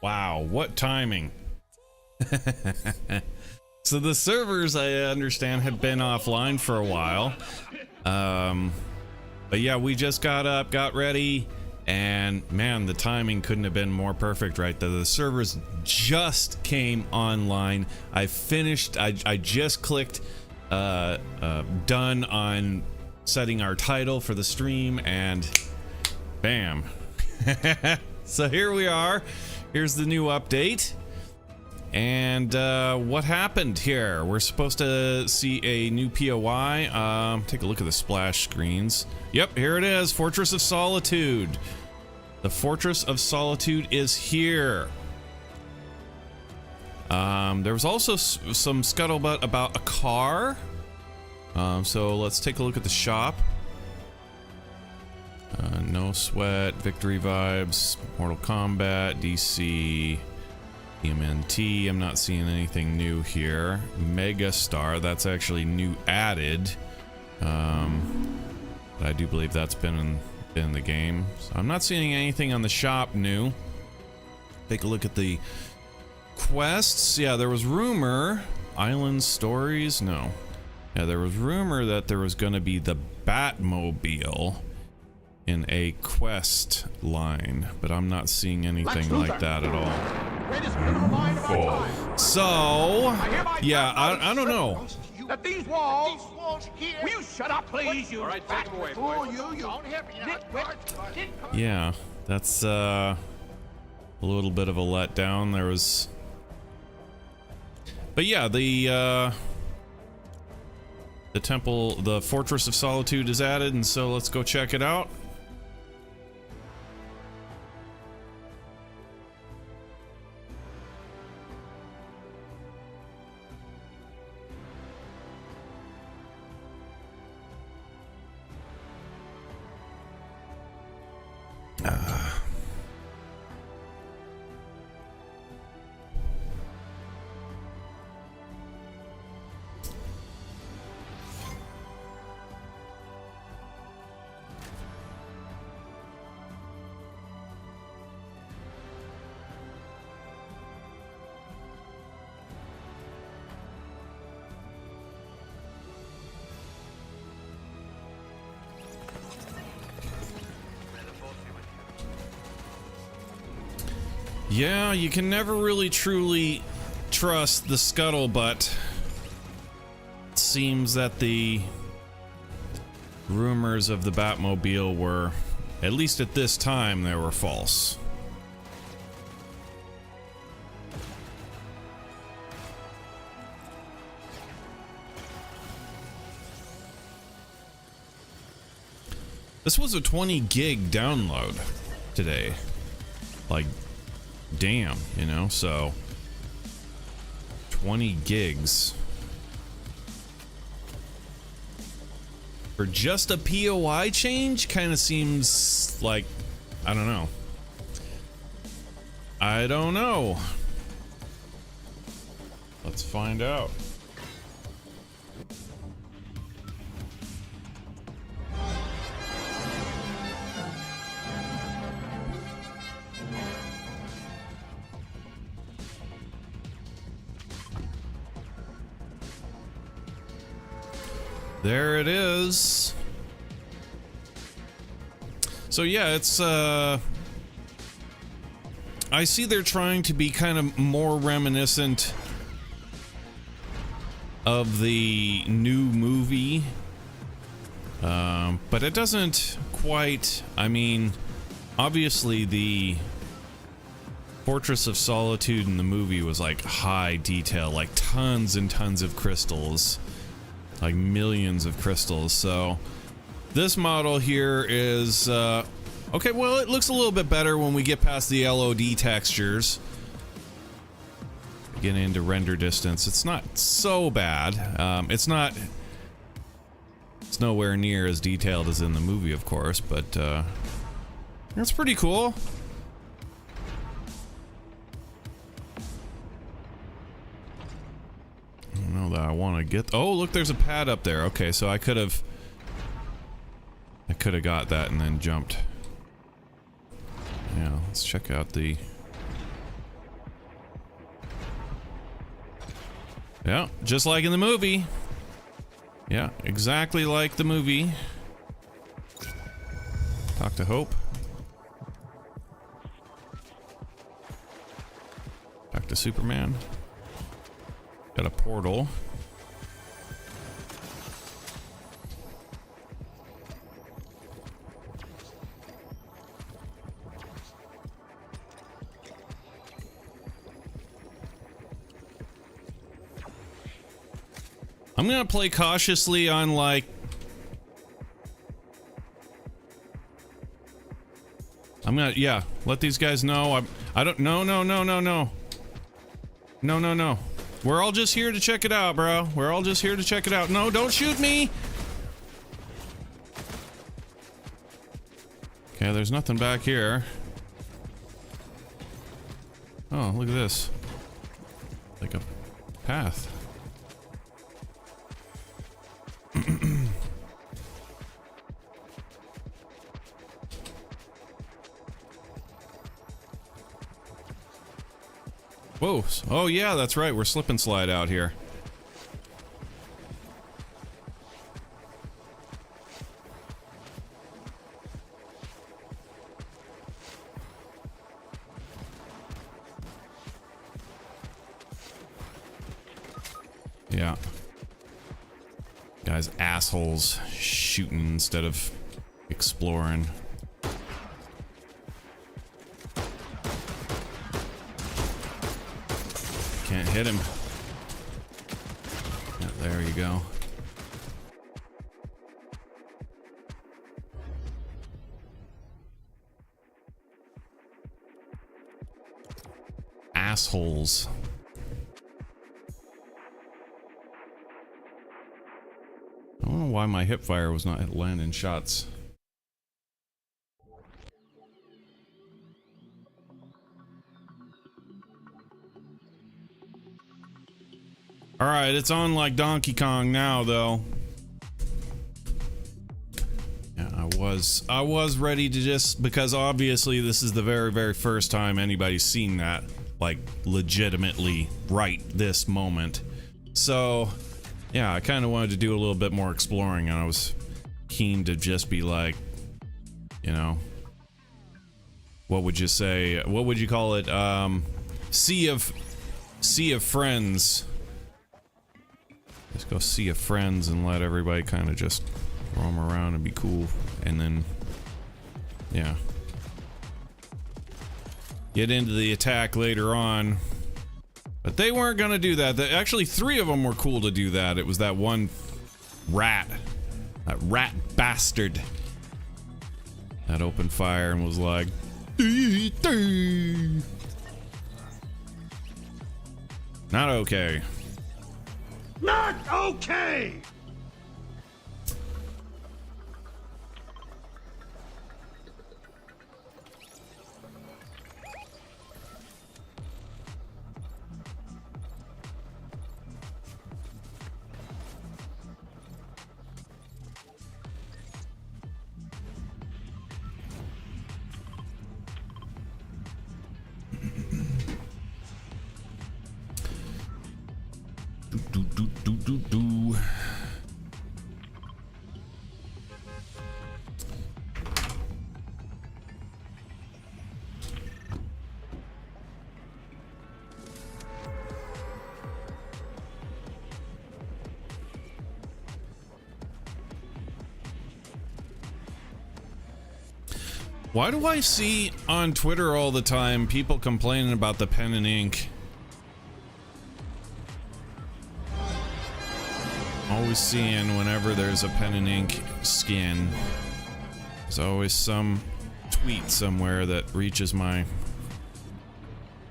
Wow, what timing. So the servers, I understand, had been offline for a while. But yeah, we just got up, got ready, and man, the timing couldn't have been more perfect right there. The servers just came online. I finished, I just clicked done on setting our title for the stream, and bam. So here we are. Here's the new update. And what happened here? We're supposed to see a new POI. Take a look at the splash screens. Yep, here it is, Fortress of Solitude. The Fortress of Solitude is here. There was also some scuttlebutt about a car. So let's take a look at the shop. No Sweat, Victory Vibes, Mortal Kombat, DC, TMNT. I'm not seeing anything new here. Mega Star, that's actually new added. But I do believe that's been in the game. So I'm not seeing anything on the shop new. Take a look at the quests. Yeah, there was rumor. Island Stories? No. Yeah, there was rumor that there was going to be the Batmobile in a quest line, but I'm not seeing anything like that at all. So, yeah, I don't know. That these walls here. Will you shut up, please? You. All right, take them away, boy. Yeah, that's a little bit of a letdown. There was, but yeah, the temple, the Fortress of Solitude is added, and so let's go check it out. Yeah, you can never really truly trust the scuttlebutt. It seems that the rumors of the Batmobile were, at least at this time, they were false. This was a 20 gig download today. Like, damn, you know, so 20 gigs for just a POI change kind of seems like, I don't know. I don't know. Let's find out. There it is. So yeah, it's I see they're trying to be kind of more reminiscent of the new movie, but it doesn't quite. I mean, obviously the Fortress of Solitude in the movie was like high detail, like tons and tons of crystals. Like millions of crystals. So this model here is okay, well, it looks a little bit better when we get past the LOD textures. Get into render distance. It's not so bad. It's nowhere near as detailed as in the movie, of course, but it's pretty cool. That I want to get. Oh, look, there's a pad up there. Okay, so I could have got that and then jumped. Yeah, let's check out the Yeah, just like in the movie. Yeah, exactly like the movie. Talk to Hope. Talk to Superman. Got a portal. I'm gonna play cautiously on like yeah, let these guys know. I don't no. We're all just here to check it out, bro. We're all just here to check it out. No, don't shoot me. Okay, there's nothing back here. Oh, look at this. Like a path. Whoa. Oh, yeah, that's right. We're slip and slide out here. Yeah. Guys, assholes shooting instead of exploring. Can't hit him. Yeah, there you go. Assholes. I don't know why my hip fire was not landing shots. Alright, it's on like Donkey Kong now, though. Yeah, I was ready to just, because obviously this is the very, very first time anybody's seen that, like, legitimately right this moment. So, yeah, I kind of wanted to do a little bit more exploring, and I was keen to just be like, you know, what would you say, what would you call it, sea of friends. Let's go see a friends and let everybody kind of just roam around and be cool, and then, yeah, get into the attack later on. But they weren't gonna do that. Actually, 3 of them were cool to do that. It was that one rat, that rat bastard, that opened fire and was like, not okay. Not okay! Do. Why do I see on Twitter all the time people complaining about the pen and ink? Always seeing whenever there's a pen and ink skin, there's always some tweet somewhere that reaches my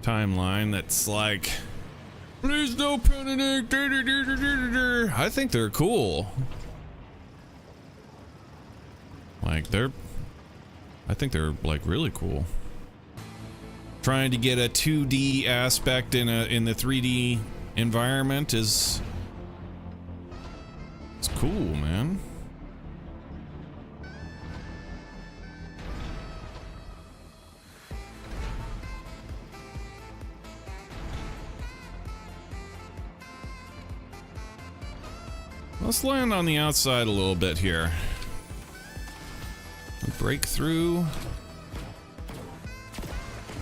timeline that's like, please no pen and ink. I think they're cool. Like, I think they're like really cool. Trying to get a 2D aspect in the 3D environment is, it's cool, man. Let's land on the outside a little bit here. Break through.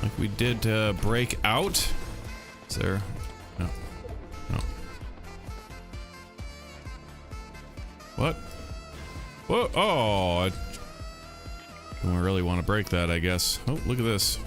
Like we did break out. Is there? No. No. What? Whoa! Oh! I don't really want to break that, I guess. Oh, look at this.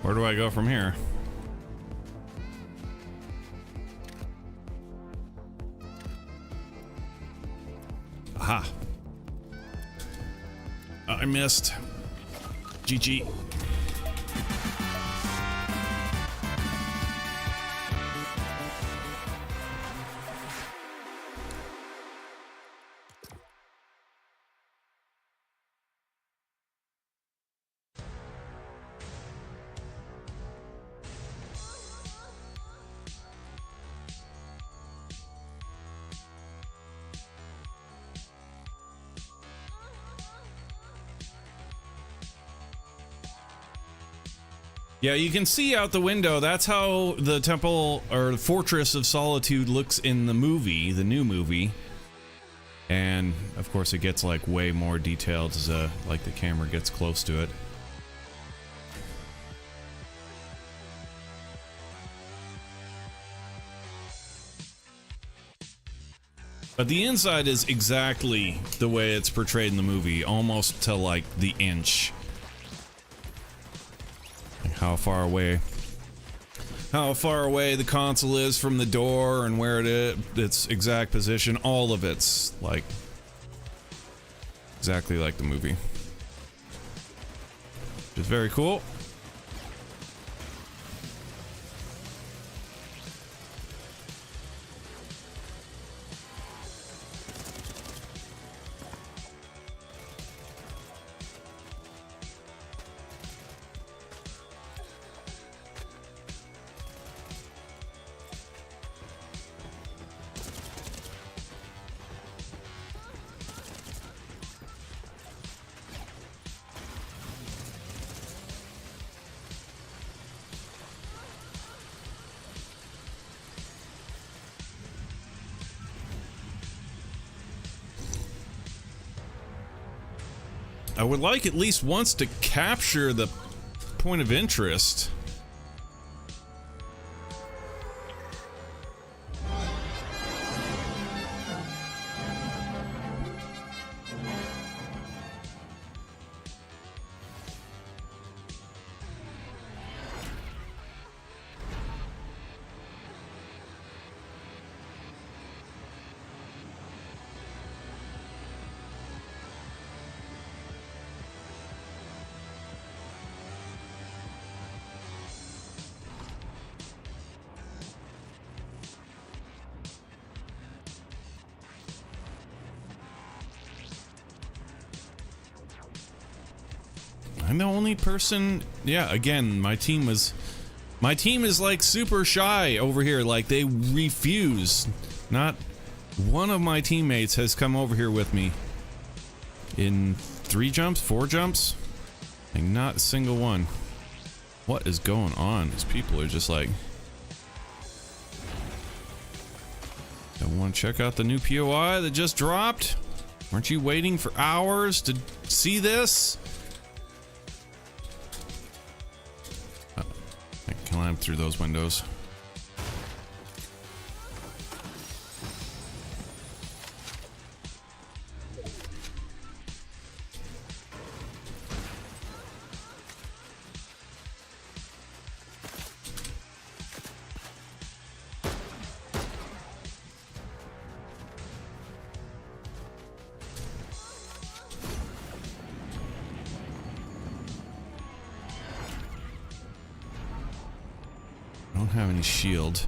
Where do I go from here? Aha. I missed. GG. Yeah, you can see out the window. That's how the temple or the Fortress of Solitude looks in the movie, the new movie. And of course it gets like way more detailed as like the camera gets close to it. But the inside is exactly the way it's portrayed in the movie, almost to like the inch. How far away the console is from the door and where it is, its exact position, all of it's like exactly like the movie. Which is very cool. I would like at least once to capture the point of interest. I'm the only person. Yeah, again, my team was My team is like super shy over here. Like they refuse. Not one of my teammates has come over here with me in 3 jumps, 4 jumps. Like not a single one. What is going on? These people are just like, I want to check out the new POI that just dropped. Aren't you waiting for hours to see this? I can climb through those windows. I don't have any shield.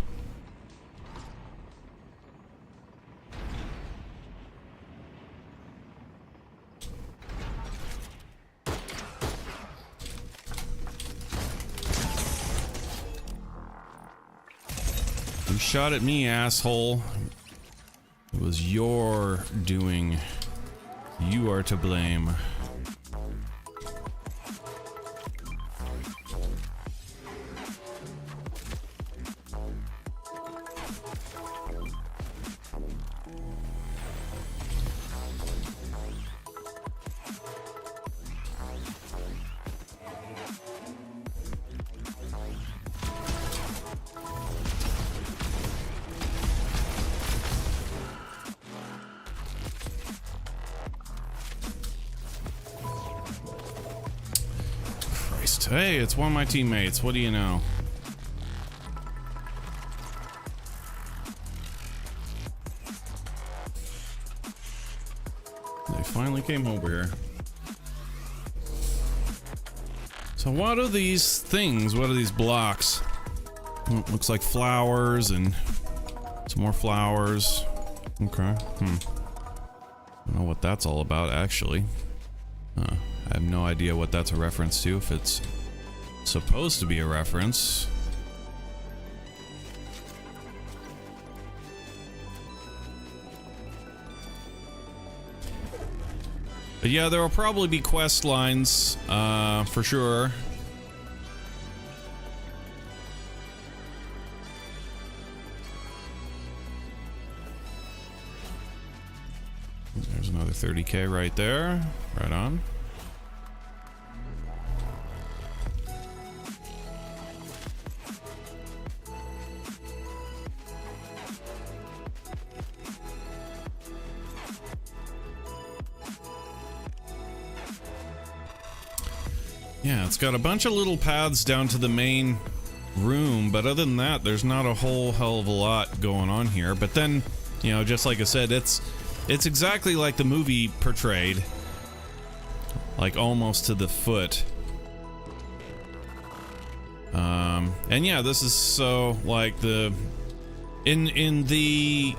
You shot at me, asshole. It was your doing. You are to blame. Hey, it's one of my teammates. What do you know? They finally came over here. So what are these things? What are these blocks? Looks like flowers and some more flowers. Okay. I don't know what that's all about, actually. I have no idea what that's a reference to, if it's supposed to be a reference. But yeah, there will probably be quest lines, for sure. There's another 30k right there. Right on. Yeah, it's got a bunch of little paths down to the main room, but other than that, there's not a whole hell of a lot going on here. But then, you know, just like I said, it's exactly like the movie portrayed, like almost to the foot. And yeah, this is so like the in the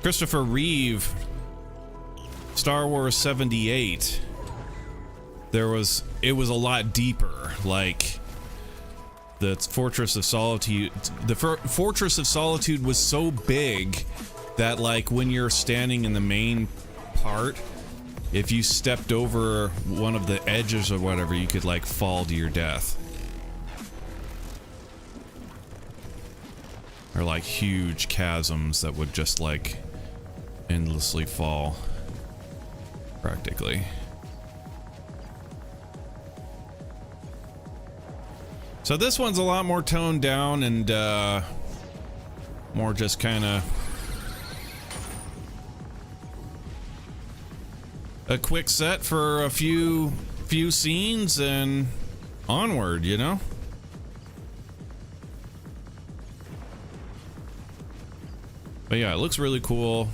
Christopher Reeve Star Wars 78, it was a lot deeper. Like the Fortress of Solitude, Fortress of Solitude was so big that like when you're standing in the main part, if you stepped over one of the edges or whatever, you could like fall to your death. Or like huge chasms that would just like endlessly fall. Practically. So this one's a lot more toned down and more just kind of a quick set for a few scenes and onward, you know? But yeah, it looks really cool.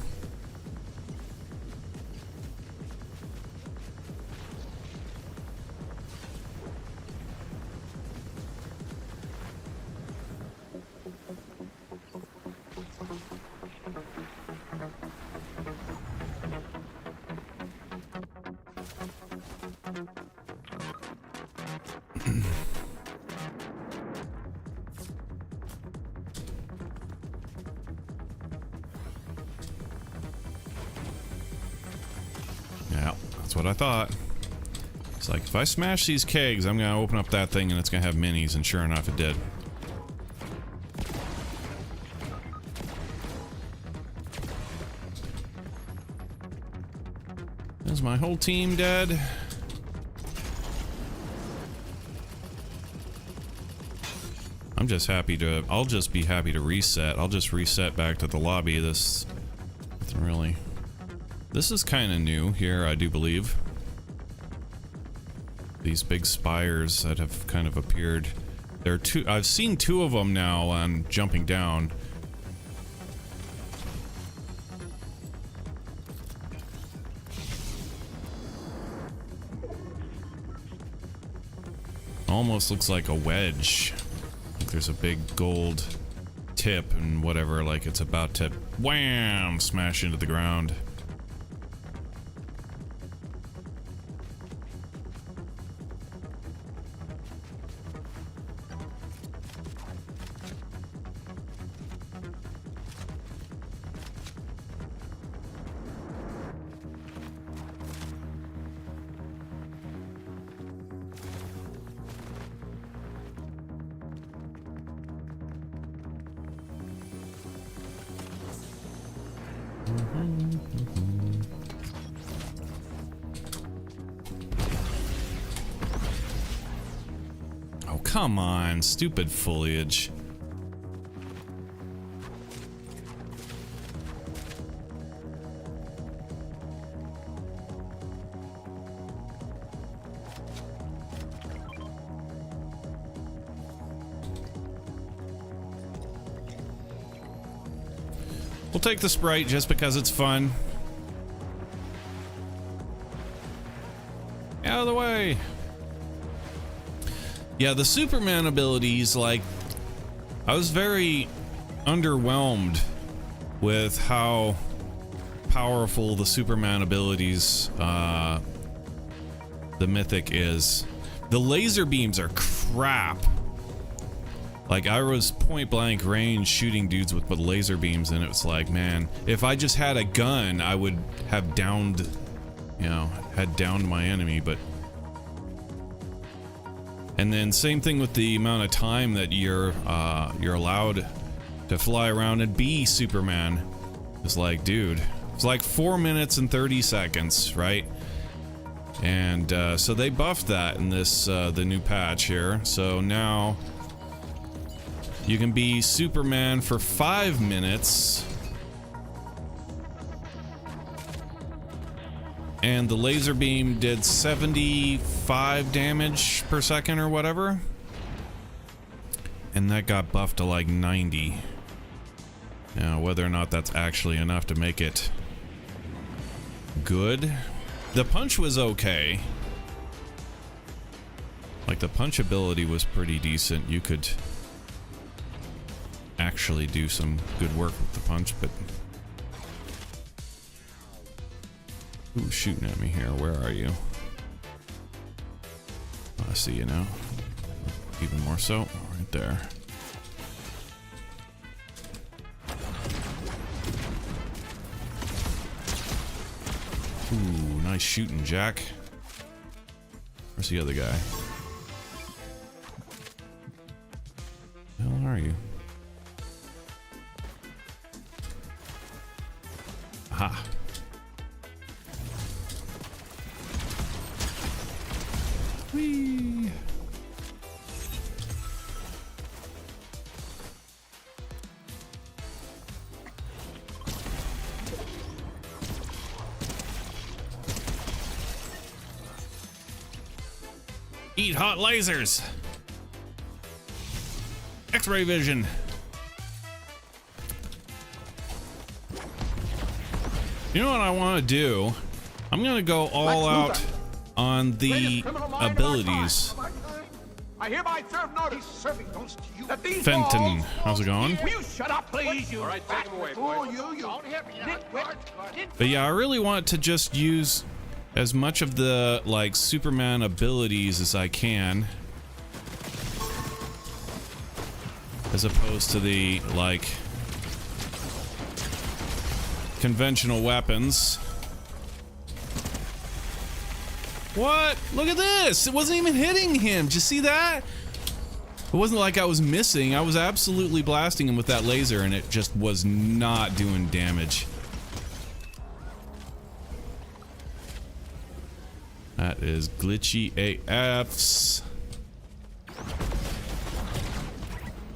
That's what I thought. It's like, if I smash these kegs, I'm gonna open up that thing and it's gonna have minis, and sure enough, it did. Is my whole team dead? I'm just happy to, I'll just be happy to reset. I'll just reset back to the lobby. This, nothing really. This is kind of new here, I do believe. These big spires that have kind of appeared. There are two, I've seen two of them now on jumping down. Almost looks like a wedge. Like there's a big gold tip and whatever, like it's about to wham smash into the ground. Oh, come on, stupid foliage. We'll take the Sprite just because it's fun. Out of the way. Yeah, the Superman abilities, like, I was very underwhelmed with how powerful the Superman abilities, the Mythic is. The laser beams are crap. Like, I was point blank range shooting dudes with laser beams, and it was like, man, if I just had a gun, I would have downed, you know, had downed my enemy, but... And then same thing with the amount of time that you're allowed to fly around and be Superman. It's like, dude, it's like 4 minutes and 30 seconds, right? And so they buffed that in this the new patch here. So now you can be Superman for 5 minutes. And the laser beam did 75 damage per second or whatever. And that got buffed to like 90. Now, whether or not that's actually enough to make it good. The punch was okay. Like, the punch ability was pretty decent. You could actually do some good work with the punch, but... Who's shooting at me here? Where are you? Oh, I see you now. Even more so. Right there. Ooh, nice shooting, Jack. Where's the other guy? Where the hell are you? Aha. Whee! Eat hot lasers! X-ray vision! You know what I want to do? I'm gonna go all out on the abilities. I hereby serve notice serving those to you that these Fenton, walls how's it going? Will you shut up, please? You all right, take him away, boy. You don't hit me. But yeah, I really want to just use as much of the, like, Superman abilities as I can, as opposed to the, like, conventional weapons. What? Look at this. It wasn't even hitting him. Did you see that? It wasn't like I was missing. I was absolutely blasting him with that laser, and it just was not doing damage. That is glitchy AFs.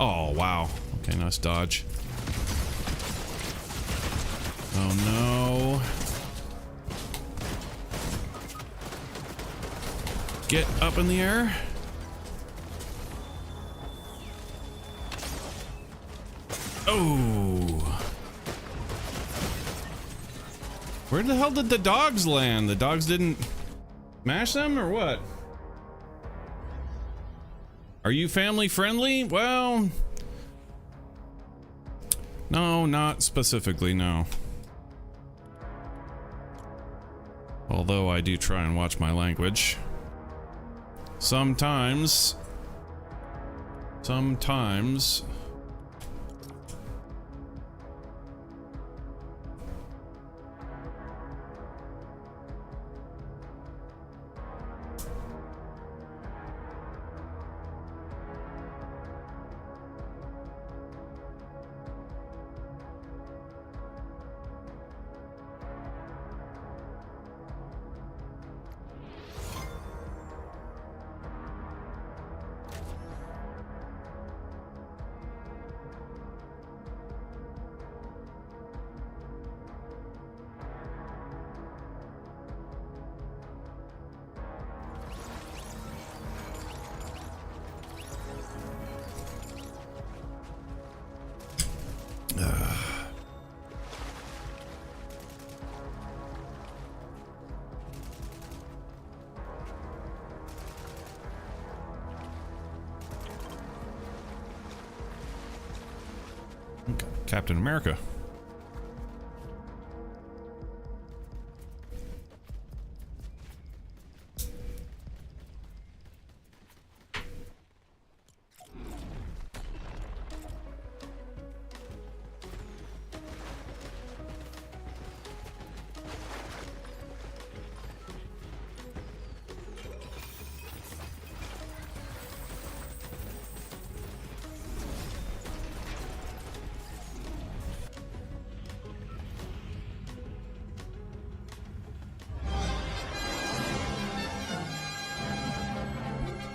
Oh, wow. Okay, nice dodge. Oh, no. Get up in the air. Oh. Where the hell did the dogs land? The dogs didn't smash them or what? Are you family friendly? Well, no, not specifically, no. Although I do try and watch my language. Sometimes. Captain America.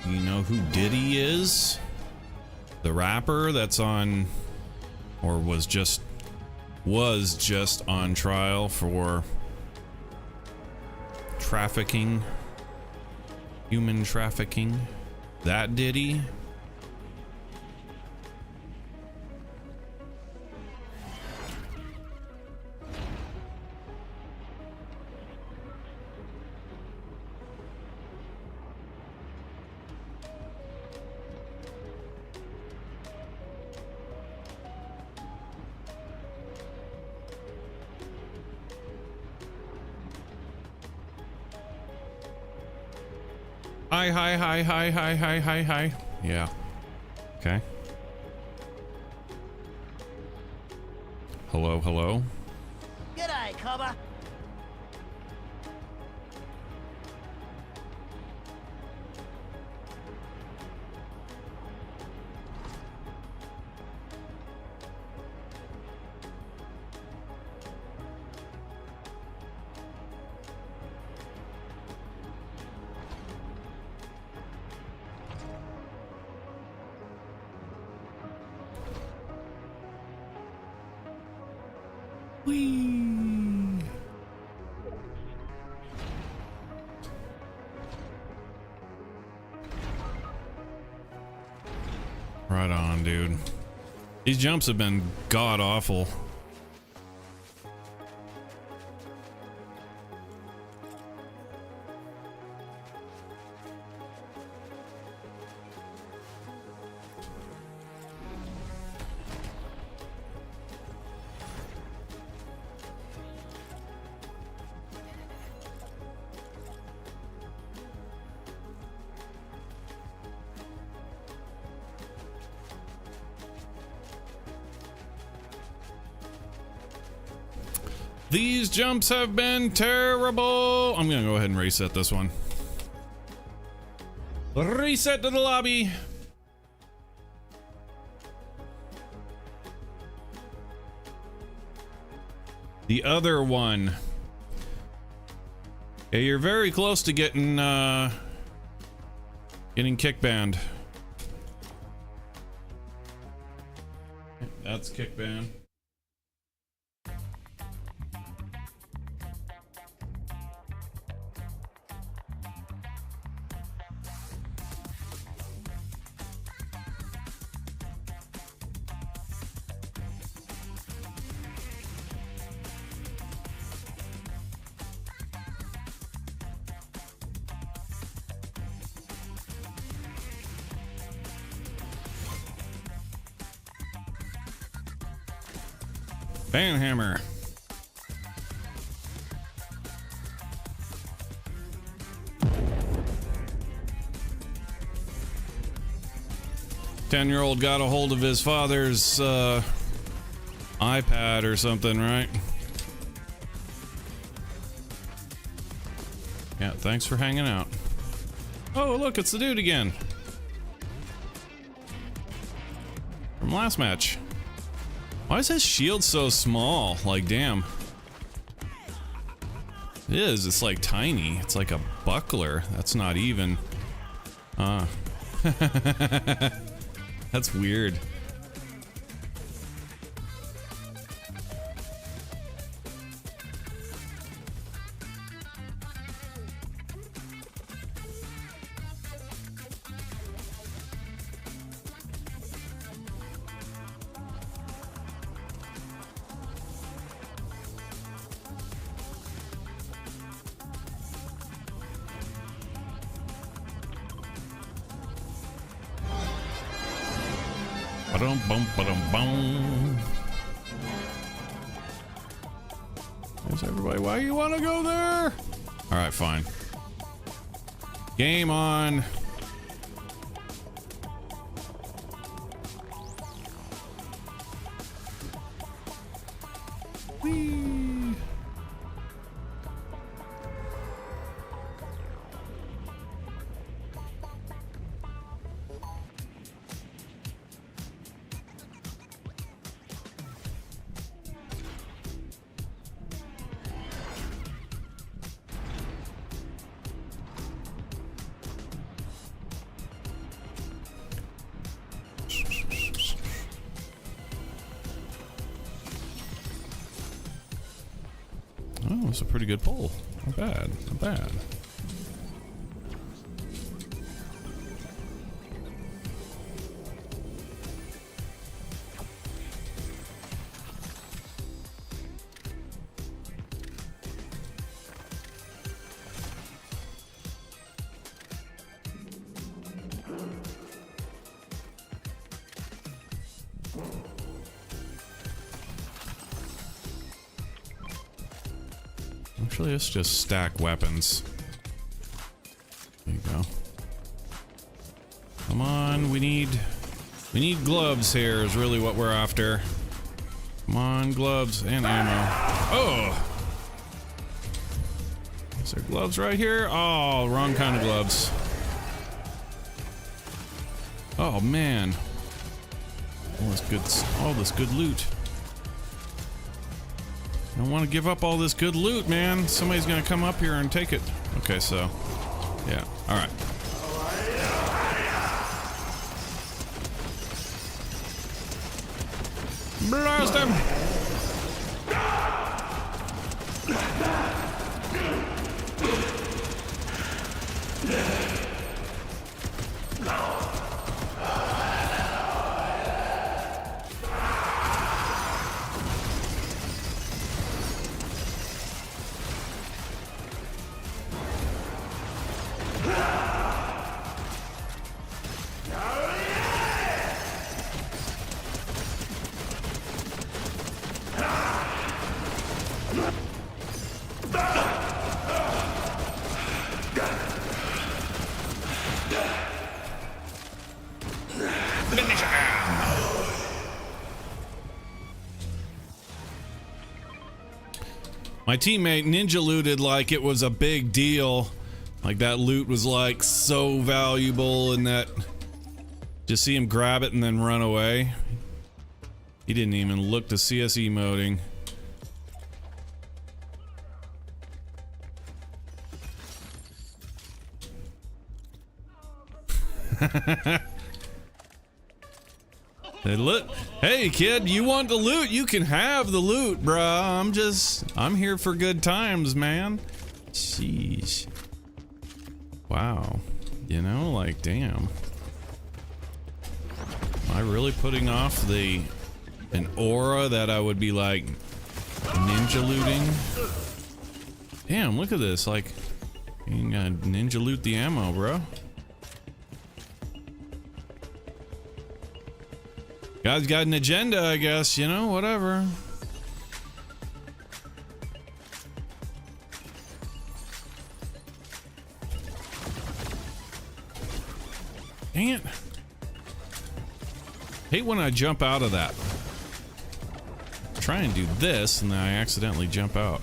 You know who Diddy is? The rapper that's on, or was just on trial for trafficking, human trafficking. That Diddy? Hi. Yeah. Okay. Hello. G'day, cobber. Whee! Right on, dude. These jumps have been god-awful. These jumps have been terrible. I'm gonna go ahead and reset this one. Reset to the lobby. The other one. Yeah, you're very close to getting kick banned. That's kick ban. Banhammer. Ten-year-old got a hold of his father's iPad or something, right? Yeah, thanks for hanging out. Oh, look, it's the dude again. From last match. Why is his shield so small? Like, damn. It is. It's like tiny. It's like a buckler. That's not even. That's weird. Ba-dum-bum. There's everybody. Why you want to go there? All right, fine. Game on. Whee. Oh, that's a pretty good pull. Not bad. Not bad. Actually, let's just stack weapons. There you go. Come on, we need gloves here is really what we're after. Come on, gloves and ammo. Oh! Is there gloves right here? Oh, wrong kind of gloves. Oh man. All this good loot. I don't want to give up all this good loot, man. Somebody's gonna come up here and take it. Okay, so yeah, all right. Blast him! My teammate ninja looted like it was a big deal. Like that loot was like so valuable, and that just see him grab it and then run away. He didn't even look to see us emoting. Hey kid, you want the loot? You can have the loot, bruh. I'm here for good times, man. Sheesh. Wow. You know, like, damn. Am I really putting off an aura that I would be like ninja looting? Damn, look at this. Like, you gotta ninja loot the ammo, bro. Guy's got an agenda, I guess, you know, whatever. Dang it. Hate when I jump out of that. Try and do this and then I accidentally jump out.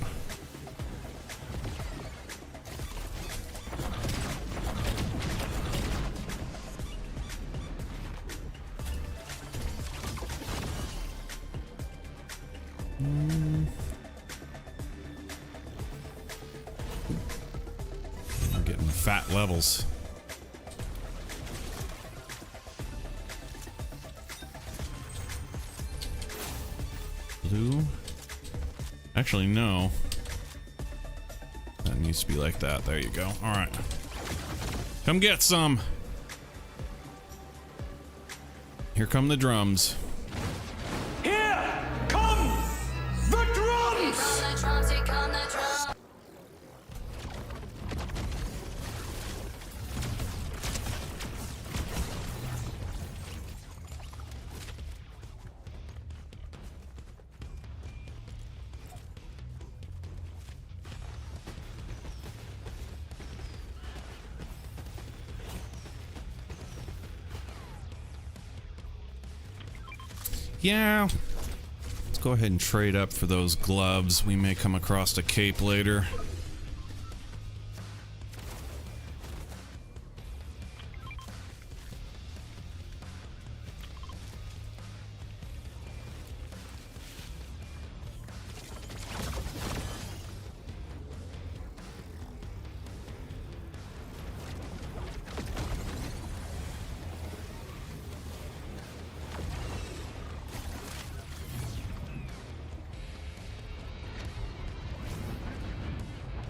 I'm getting fat levels. Blue? Actually, no. That needs to be like that. There you go. Alright. Come get some! Here come the drums. Here come the drums! Yeah. Let's go ahead and trade up for those gloves. We may come across a cape later.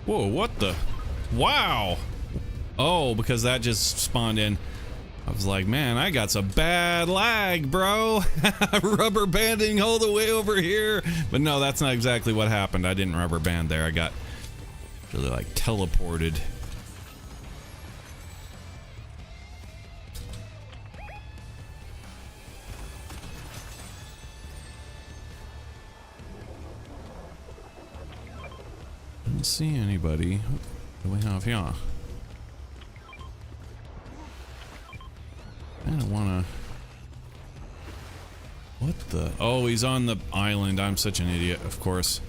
Whoa, what the? Wow! Oh, because that just spawned in. I was like, man, I got some bad lag, bro. Rubber banding all the way over here. But no, that's not exactly what happened. I didn't rubber band there. I got really like teleported. Didn't see anybody. What do we have here? I don't wanna... What the... Oh, he's on the island. I'm such an idiot, of course.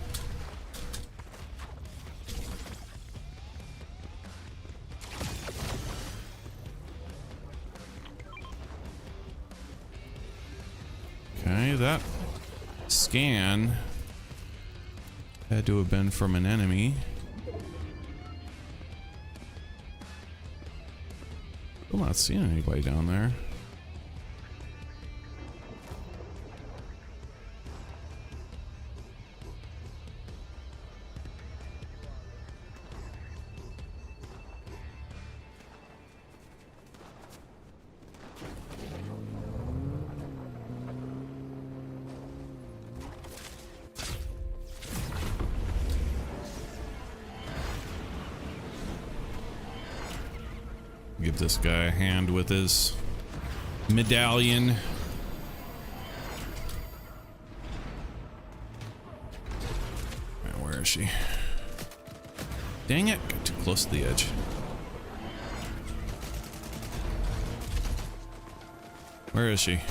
Okay, that scan had to have been from an enemy. I'm not seeing anybody down there. Give this guy a hand with his medallion. Where is she? Dang it, got too close to the edge. Where is she?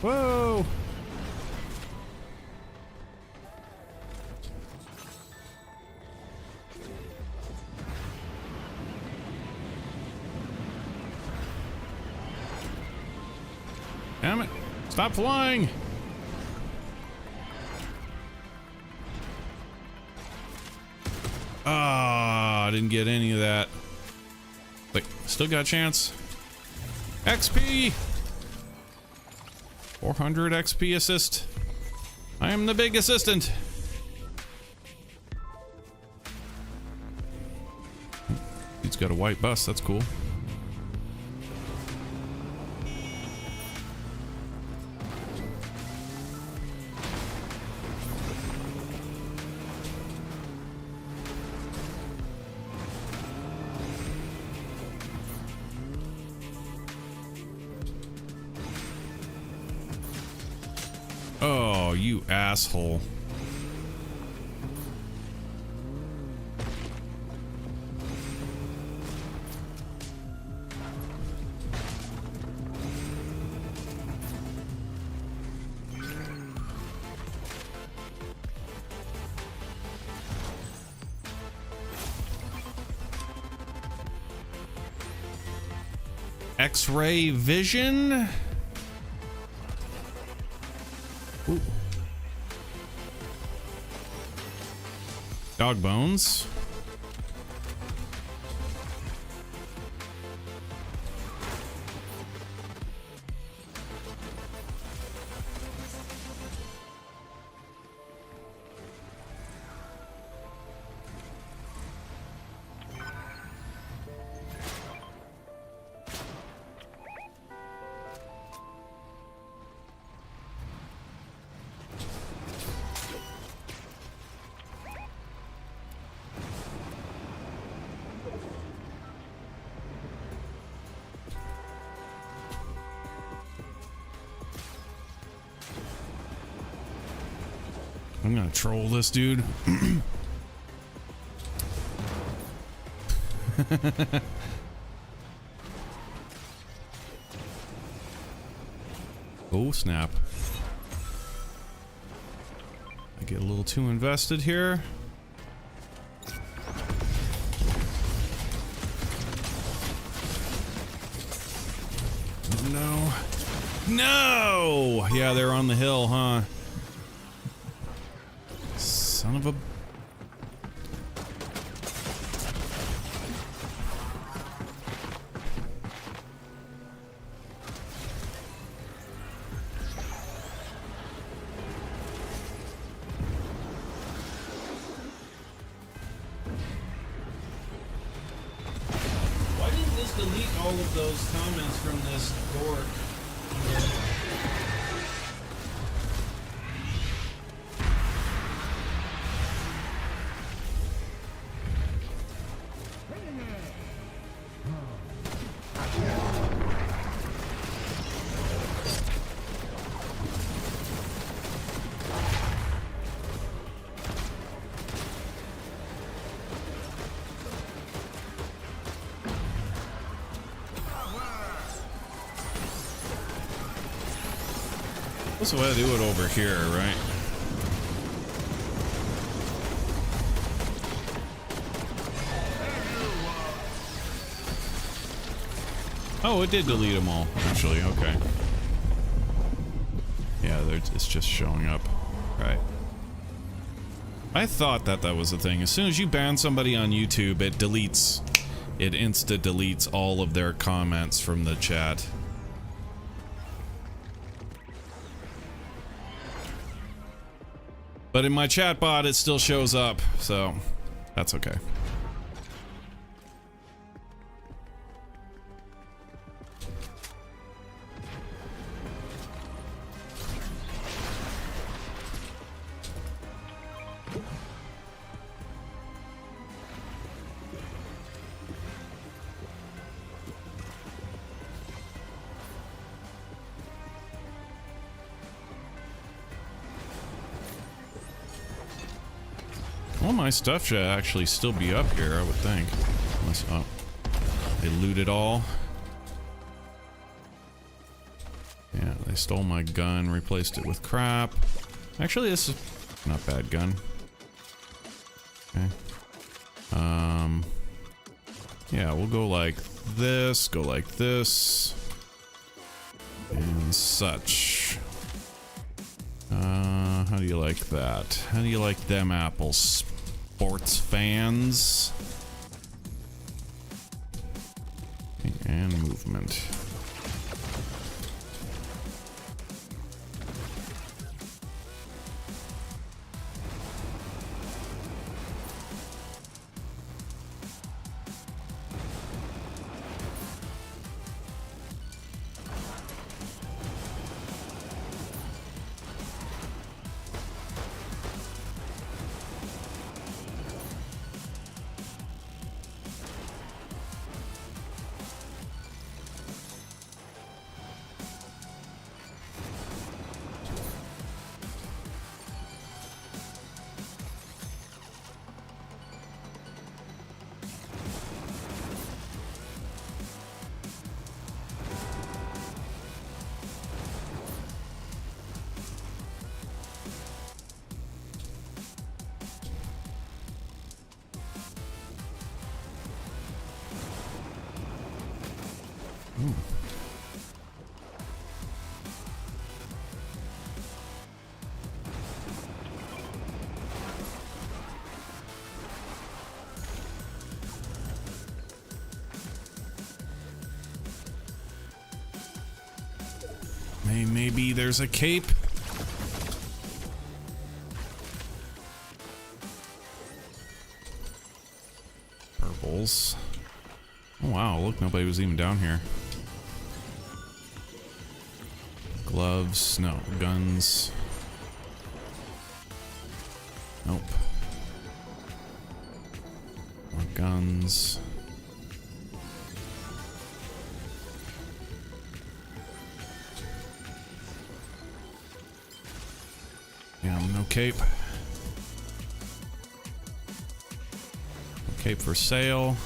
Whoa! Damn it! Stop flying! Ah, I didn't get any of that. But still got a chance. XP! 400 XP assist. I am the big assistant. He's got a white bus, that's cool. Oh, you asshole. X-ray vision? Ooh. Dog bones. I'm gonna troll this dude. Oh snap. I get a little too invested here. No. No! Yeah, they're on the hill, huh? Son of a... Why didn't this delete all of those comments from this dork? That's the way to do it over here, right? Oh, it did delete them all, actually. Okay. Yeah, it's just showing up. Right. I thought that was a thing. As soon as you ban somebody on YouTube, it deletes... It insta-deletes all of their comments from the chat. But in my chat bot, it still shows up, so that's okay. All my stuff should actually still be up here, I would think. Unless, oh, they loot it all. Yeah, they stole my gun, replaced it with crap. Actually, this is not a bad gun. Okay. Yeah, we'll go like this, and such. How do you like that? How do you like them apples, sports fans? And movement. Maybe there's a cape. Purples. Oh wow, look, nobody was even down here. Gloves, no. Guns. Nope. More guns. Yeah, no cape. No cape for sale.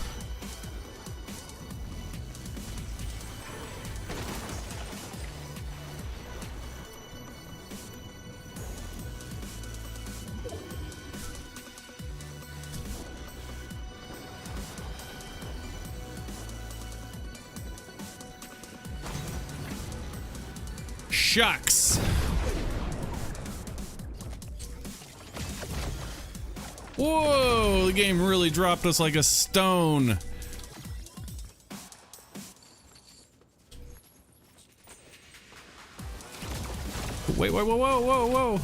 Shucks. Whoa, the game really dropped us like a stone. Wait, whoa, whoa, whoa, whoa, whoa.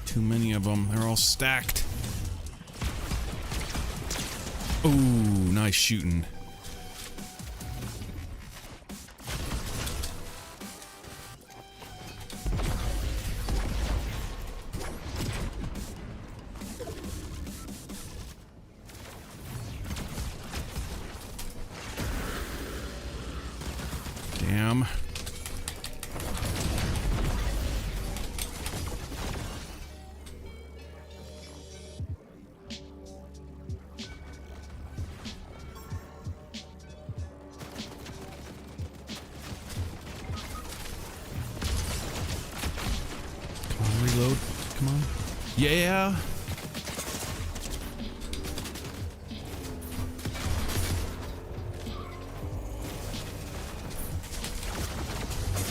Too many of them. They're all stacked. Ooh, nice shooting. Damn. reload. Come on. Yeah.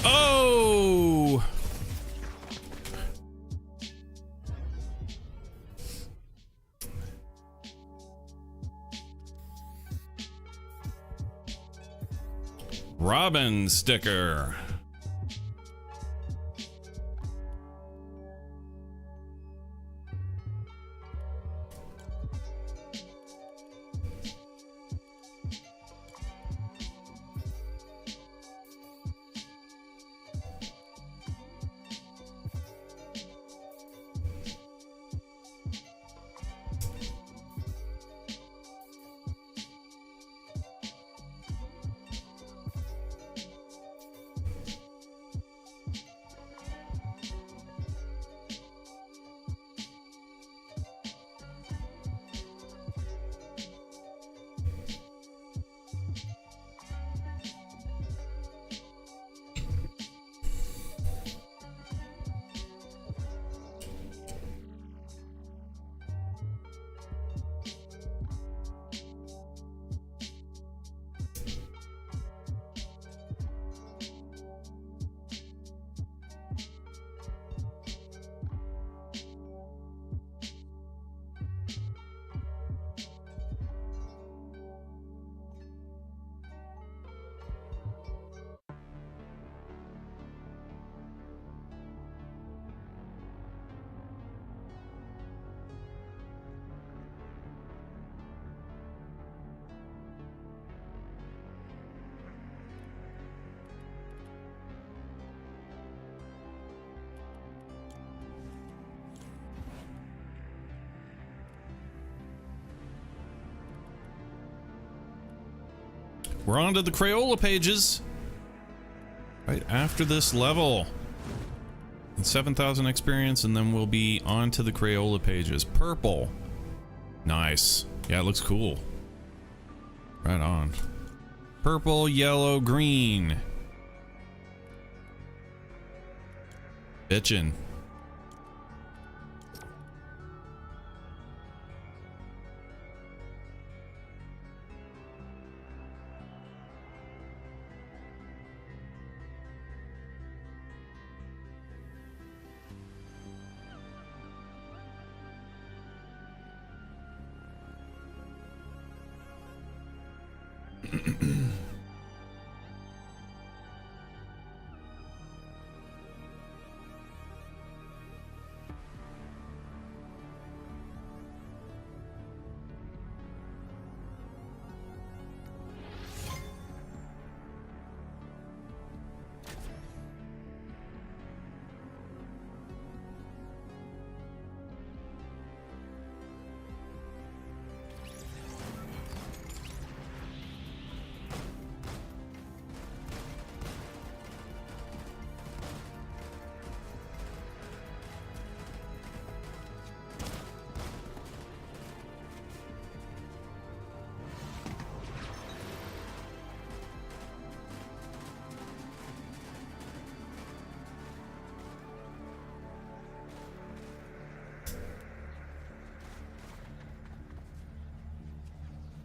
Oh! Robin sticker. We're on to the Crayola pages. Right after this level. And 7,000 experience, and then we'll be on to the Crayola pages. Purple. Nice. Yeah, it looks cool. Right on. Purple, yellow, green. Bitchin'.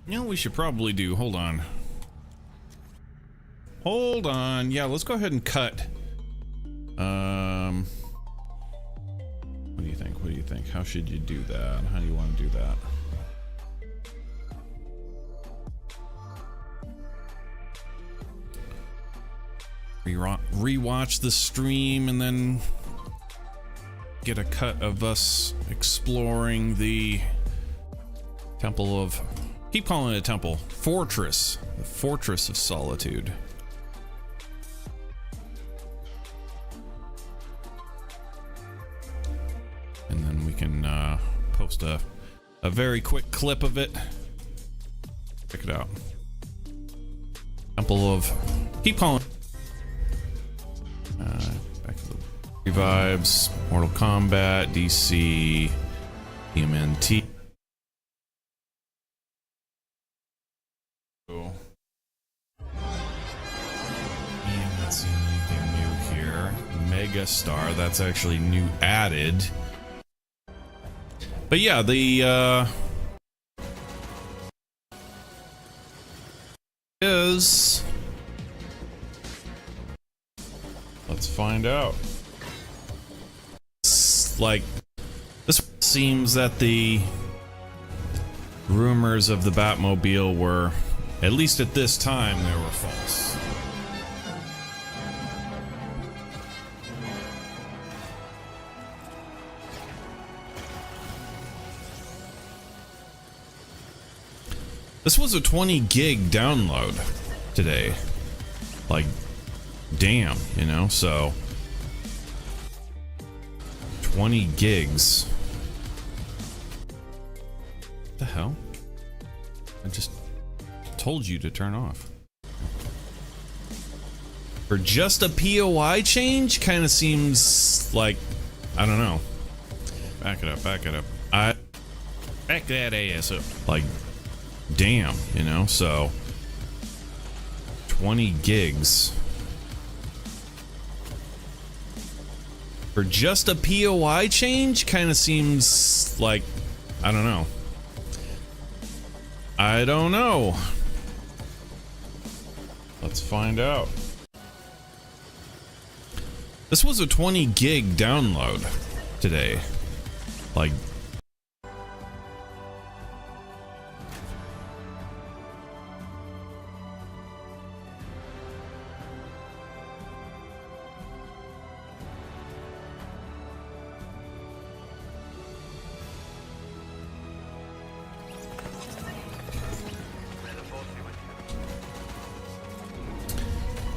You know what we should probably do? Hold on. Hold on. Yeah, let's go ahead and cut. What do you think? What do you think? How should you do that? How do you want to do that? Rewatch the stream and then get a cut of us exploring the Temple of... Keep calling it a temple. Fortress. The Fortress of Solitude. And then we can post a very quick clip of it. Check it out. Temple of... Keep calling... back to the Vibes, Mortal Kombat, DC, TMNT. And let's see anything new here. Mega Polaris star. That's actually new added. But yeah, the is, let's find out. It's like, this seems that the rumors of the Batmobile were, at least at this time, they were false. This was a 20 gig download today. Like, damn, you know, so 20 gigs. What the hell? I just told you to turn off. For just a POI change, kind of seems like, I don't know. Back it up, back it up. Back that ass up. Like, damn, you know, so 20 gigs. For just a POI change, kind of seems like, I don't know. I don't know. Let's find out. This was a 20 gig download today. Like,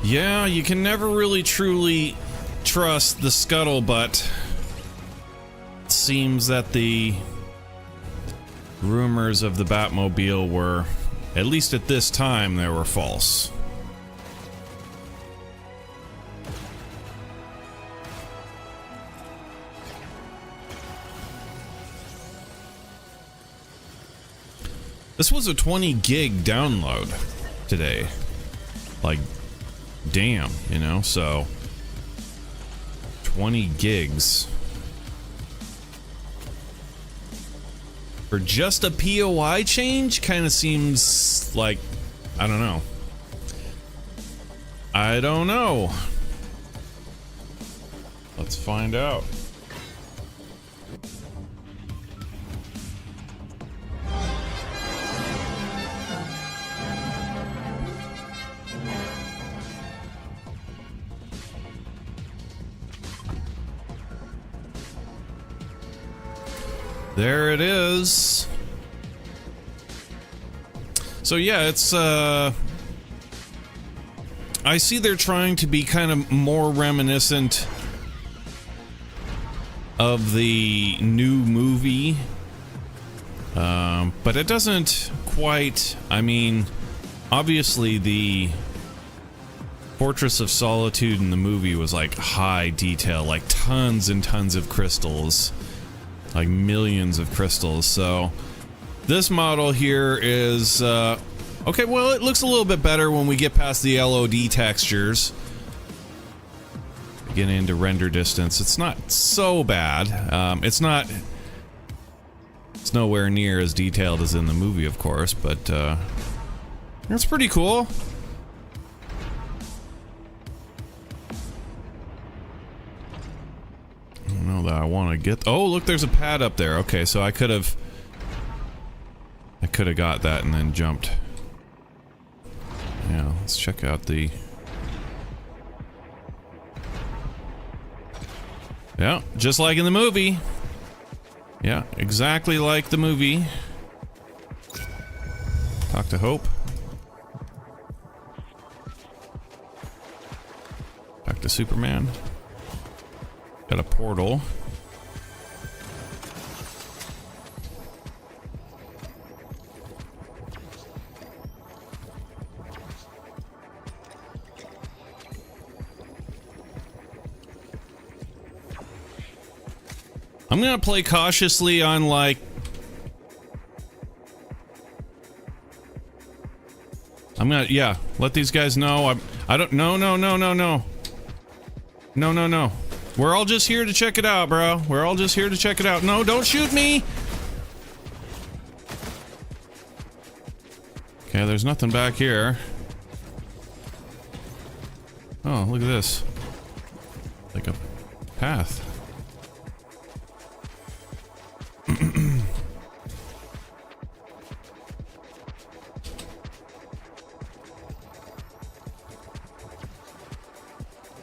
yeah, you can never really truly trust the scuttlebutt. It seems that the rumors of the Batmobile were, at least at this time, they were false. This was a 20 gig download today. Like, damn, you know, so 20 gigs. For just a POI change, kind of seems like, I don't know. I don't know. Let's find out. There it is. So yeah, it's I see they're trying to be kind of more reminiscent of the new movie, but it doesn't quite. I mean, obviously the Fortress of Solitude in the movie was like high detail, like tons and tons of crystals. Like millions of crystals. So this model here is okay, well, it looks a little bit better when we get past the LOD textures. Get into render distance. It's not so bad. It's nowhere near as detailed as in the movie, of course, but it's pretty cool. That I want to get. Oh, look, there's a pad up there. Okay, so I could have got that and then jumped. Yeah, let's check out the. Yeah, just like in the movie. Yeah, exactly like the movie. Talk to Hope. Talk to Superman. Got a portal. I'm gonna play cautiously on, like, I'm gonna, yeah, let these guys know. I don't, no. We're all just here to check it out, bro. We're all just here to check it out. No, don't shoot me! Okay, there's nothing back here. Oh, look at this. Like a path.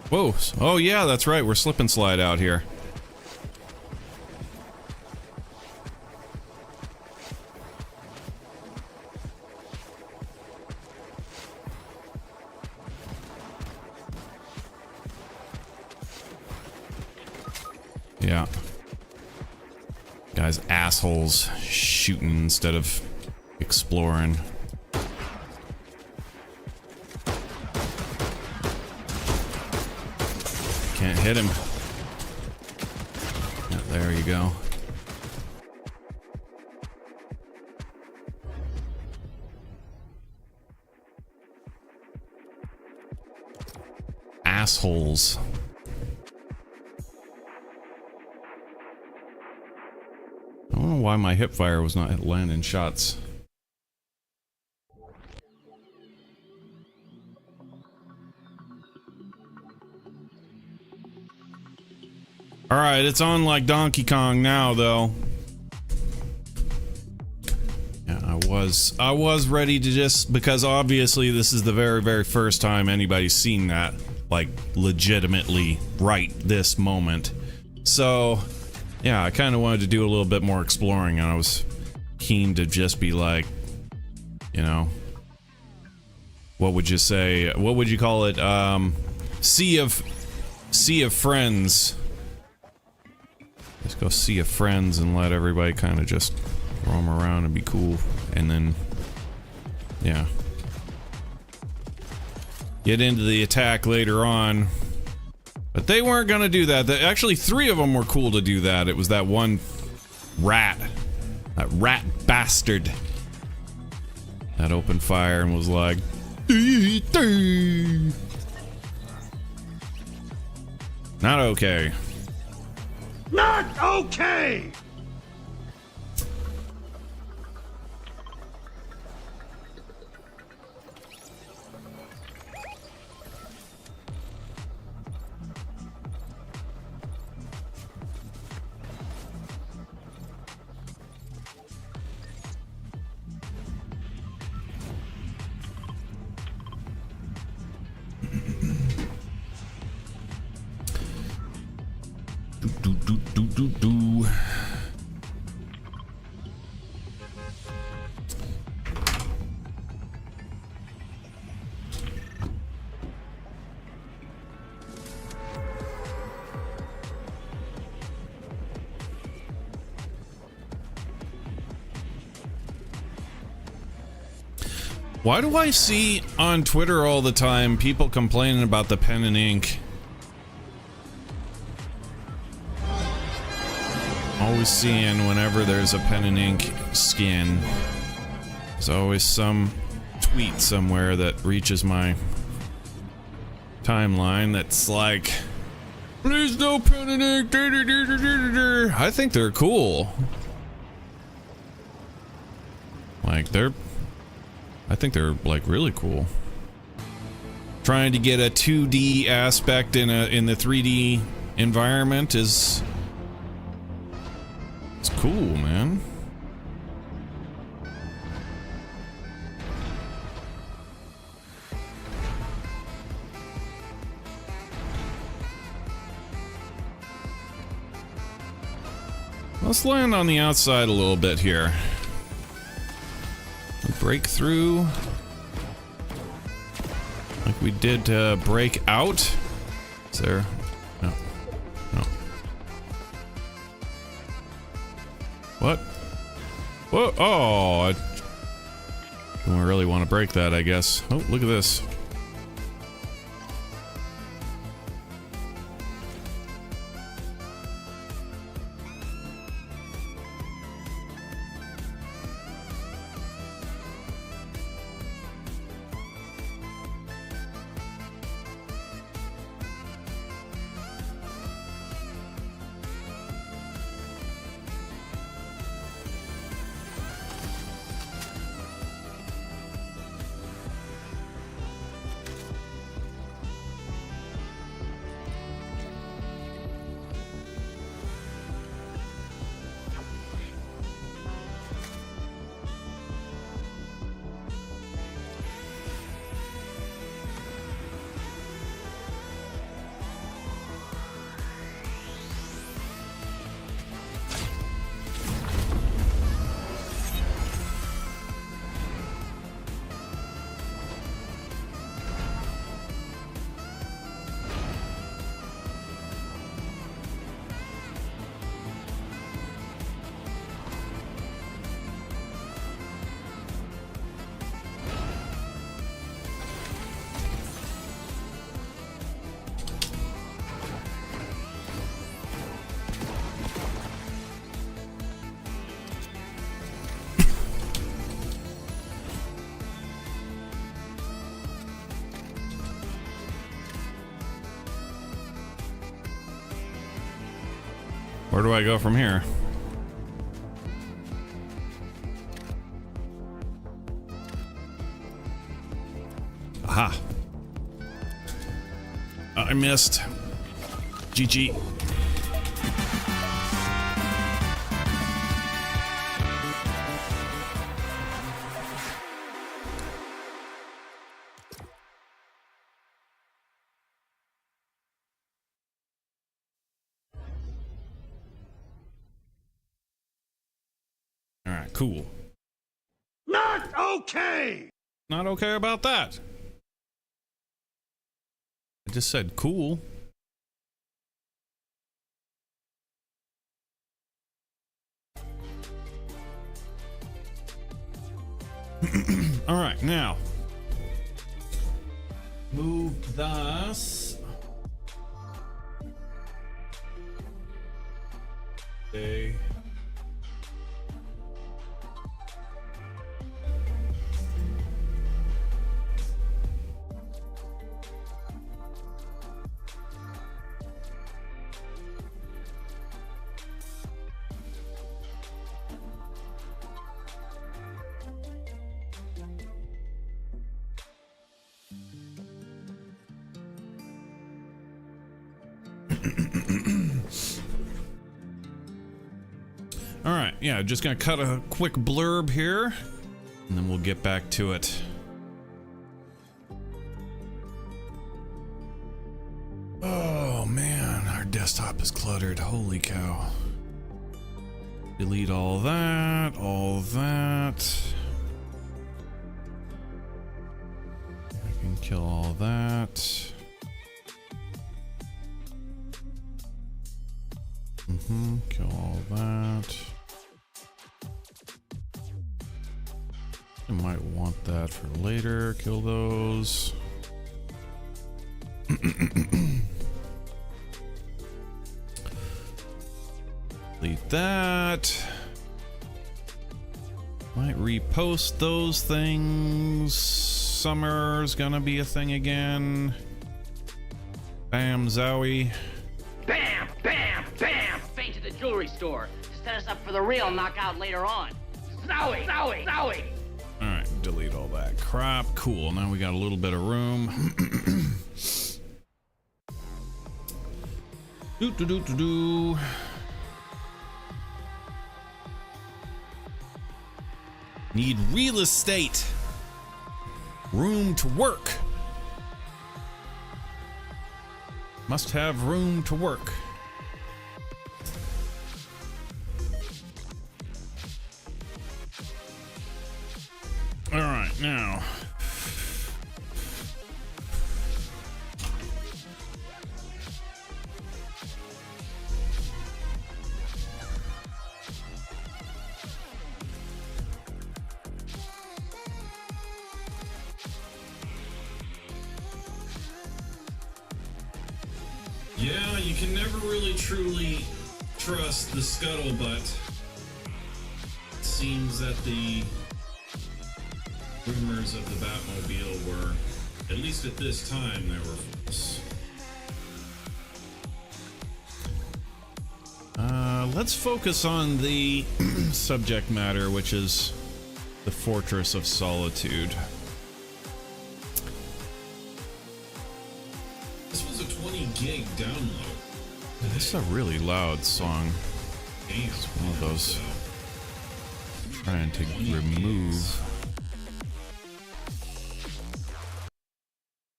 Whoa. Oh, yeah, that's right. We're slip and slide out here. Yeah. Guys, assholes shooting instead of exploring. Can't hit him. Yeah, there you go. Assholes. I don't know why my hip fire was not landing shots. Alright, it's on like Donkey Kong now, though. Yeah, I was ready to just... because obviously this is the very, very first time anybody's seen that. Like, legitimately right this moment. So, yeah, I kind of wanted to do a little bit more exploring, and I was keen to just be like, you know... what would you say? What would you call it? Sea of friends. Let's go see a friends and let everybody kind of just roam around and be cool, and then, yeah, get into the attack later on. But they weren't gonna do that. Actually, 3 of them were cool to do that. It was that one rat, that rat bastard, that opened fire and was like, not okay. Not okay! Do. Why do I see on Twitter all the time people complaining about the pen and ink? Always seeing whenever there's a pen and ink skin, there's always some tweet somewhere that reaches my timeline that's like, please no pen and ink. I think they're cool. Like, I think they're like really cool. Trying to get a 2D aspect in the 3D environment is... it's cool, man. Let's land on the outside a little bit here. Break through like we did break out. Is there? No. No. What? Whoa! Oh, I don't really want to break that, I guess. Oh, look at this. Where do I go from here? Aha. I missed. GG. All right, cool. Not okay! Not okay about that. I just said cool. All right, now move thus. Okay. All right, yeah, just gonna cut a quick blurb here, and then we'll get back to it. Oh man, our desktop is cluttered. Holy cow. Delete all that, all that. I can kill all that. Kill all that. I might want that for later. Kill those. Delete that. Might repost those things. Summer's gonna be a thing again. Bam, zowie. Bam! Bam! Bam! Fade to the jewelry store to set us up for the real knockout later on. Zowie! Zowie! Zowie! Alright, delete all that crap. Cool, now we got a little bit of room. Do. Need real estate. Room to work. Must have room to work. All right, now. Yeah, you can never really truly trust the scuttlebutt. It seems that the rumors of the Batmobile were, at least at this time, they were false. Let's focus on the subject matter, which is the Fortress of Solitude. This was a 20 gig download. This is a really loud song. It's one of those trying to remove.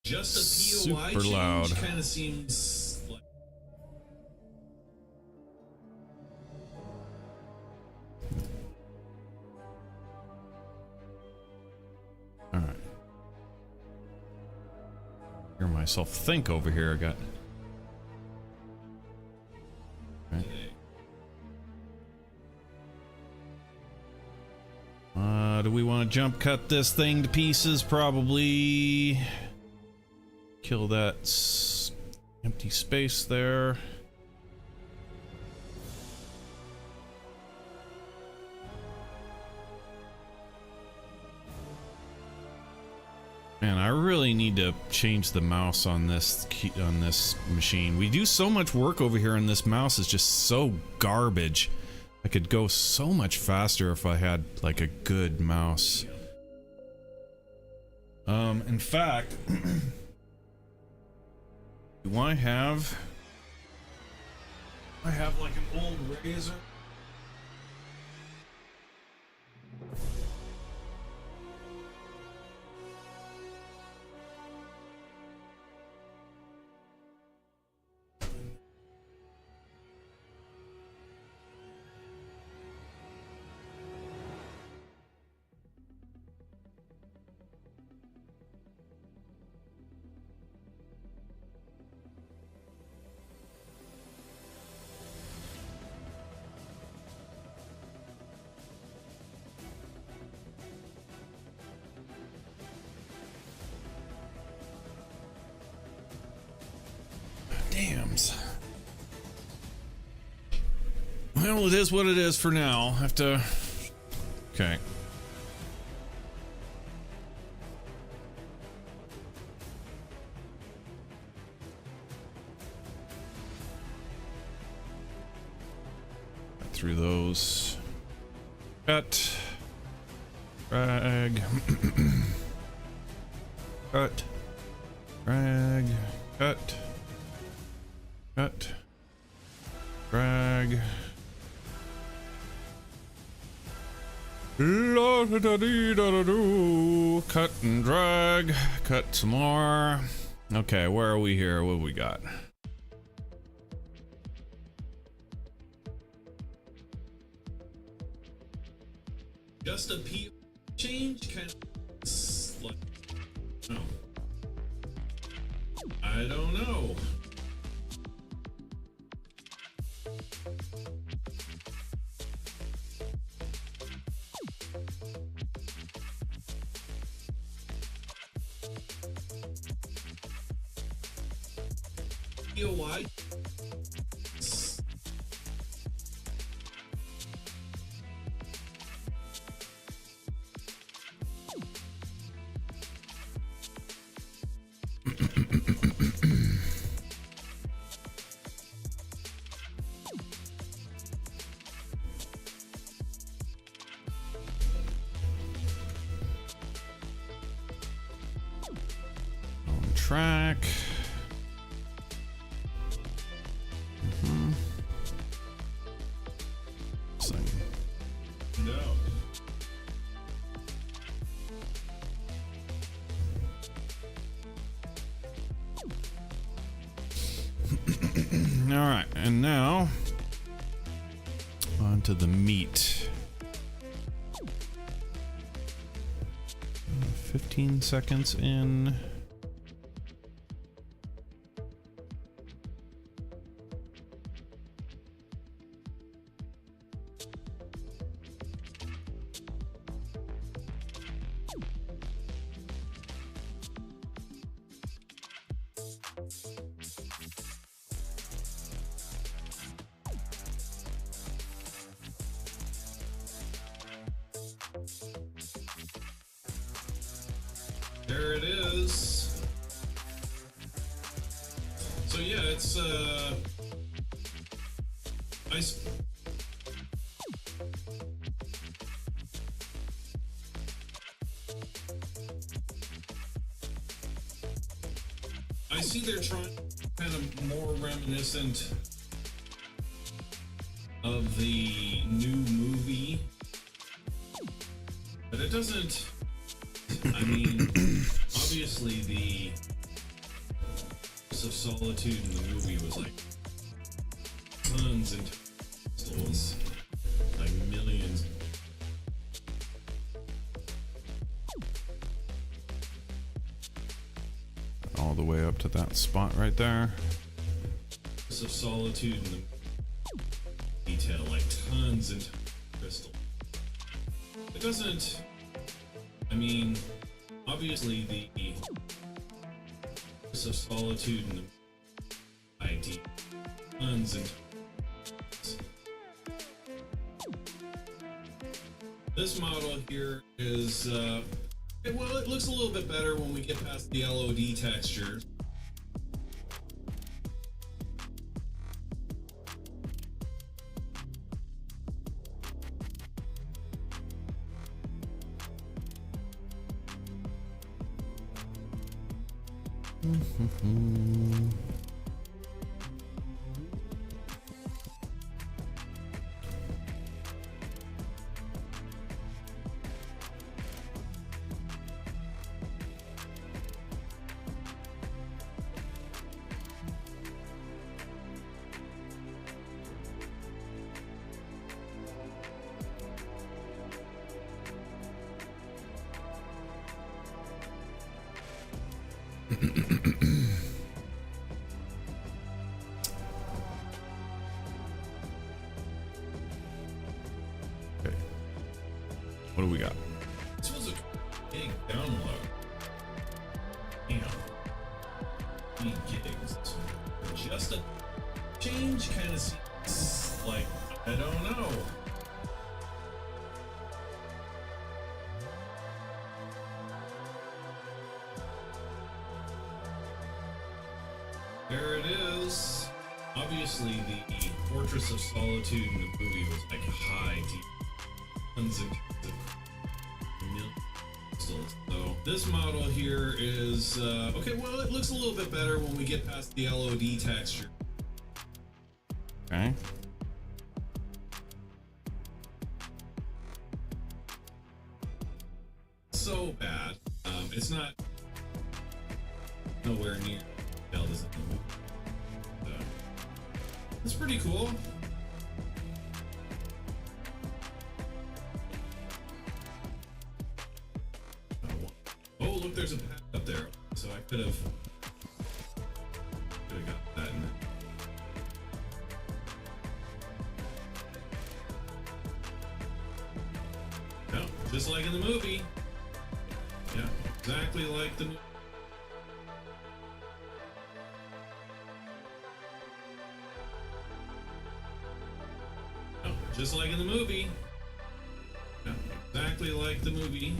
Just a POI super loud. kind of seems like... All right. Hear myself think over here. I got. Right. Do we want to jump cut this thing to pieces? Probably. Kill that empty space there. Man, I really need to change the mouse on this machine. We do so much work over here, and this mouse is just so garbage. I could go so much faster if I had like a good mouse. In fact, do I have like an old razor? Dams. Well, it is what it is for now. I have to... Okay. Got through those. Cut. Drag. Cut. Drag. Cut. Cut. Drag. La da da dee da da do. Cut and drag. Cut some more. Okay, where are we here? What have we got? Just a P change, kind of like, no. I don't know. Why? On track. All right, and now on to the meat. 15 seconds in. There it is. So yeah, it's I see they're trying kind of more reminiscent of the new movie, but it doesn't. I mean, obviously the House of Solitude in the movie was like tons and tons, like millions. All the way up to that spot right there. House of Solitude in the detail, like tons and tons of crystal. It doesn't. I mean, obviously the House of Solitude and the ID tons and tons. This model here is Okay, well, it looks a little bit better when we get past the LOD texture. Okay. What do we got? This was a big download. Damn. 3 gigs. Just a change kind of seems like, I don't know. There it is. Obviously, the Fortress of Solitude in the movie was like high deep. Tons of millions. So this model here is okay. Well, it looks a little bit better when we get past the LOD texture. Okay. So bad. It's not nowhere near as in the movie. It's pretty cool. Oh, look, there's a pad up there. So I could have got that in it. No, just like in the movie. Yeah, exactly like the movie. No, just like in the movie. Yeah, exactly like the movie.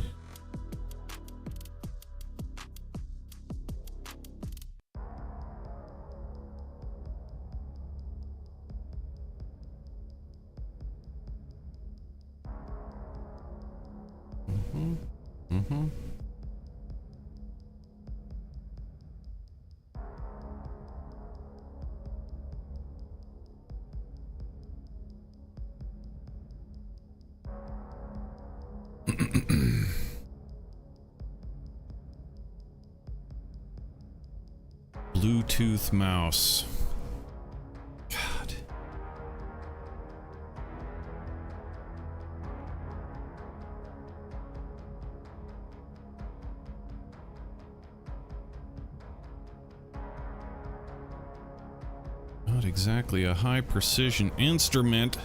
Bluetooth mouse. God. Not exactly a high precision instrument.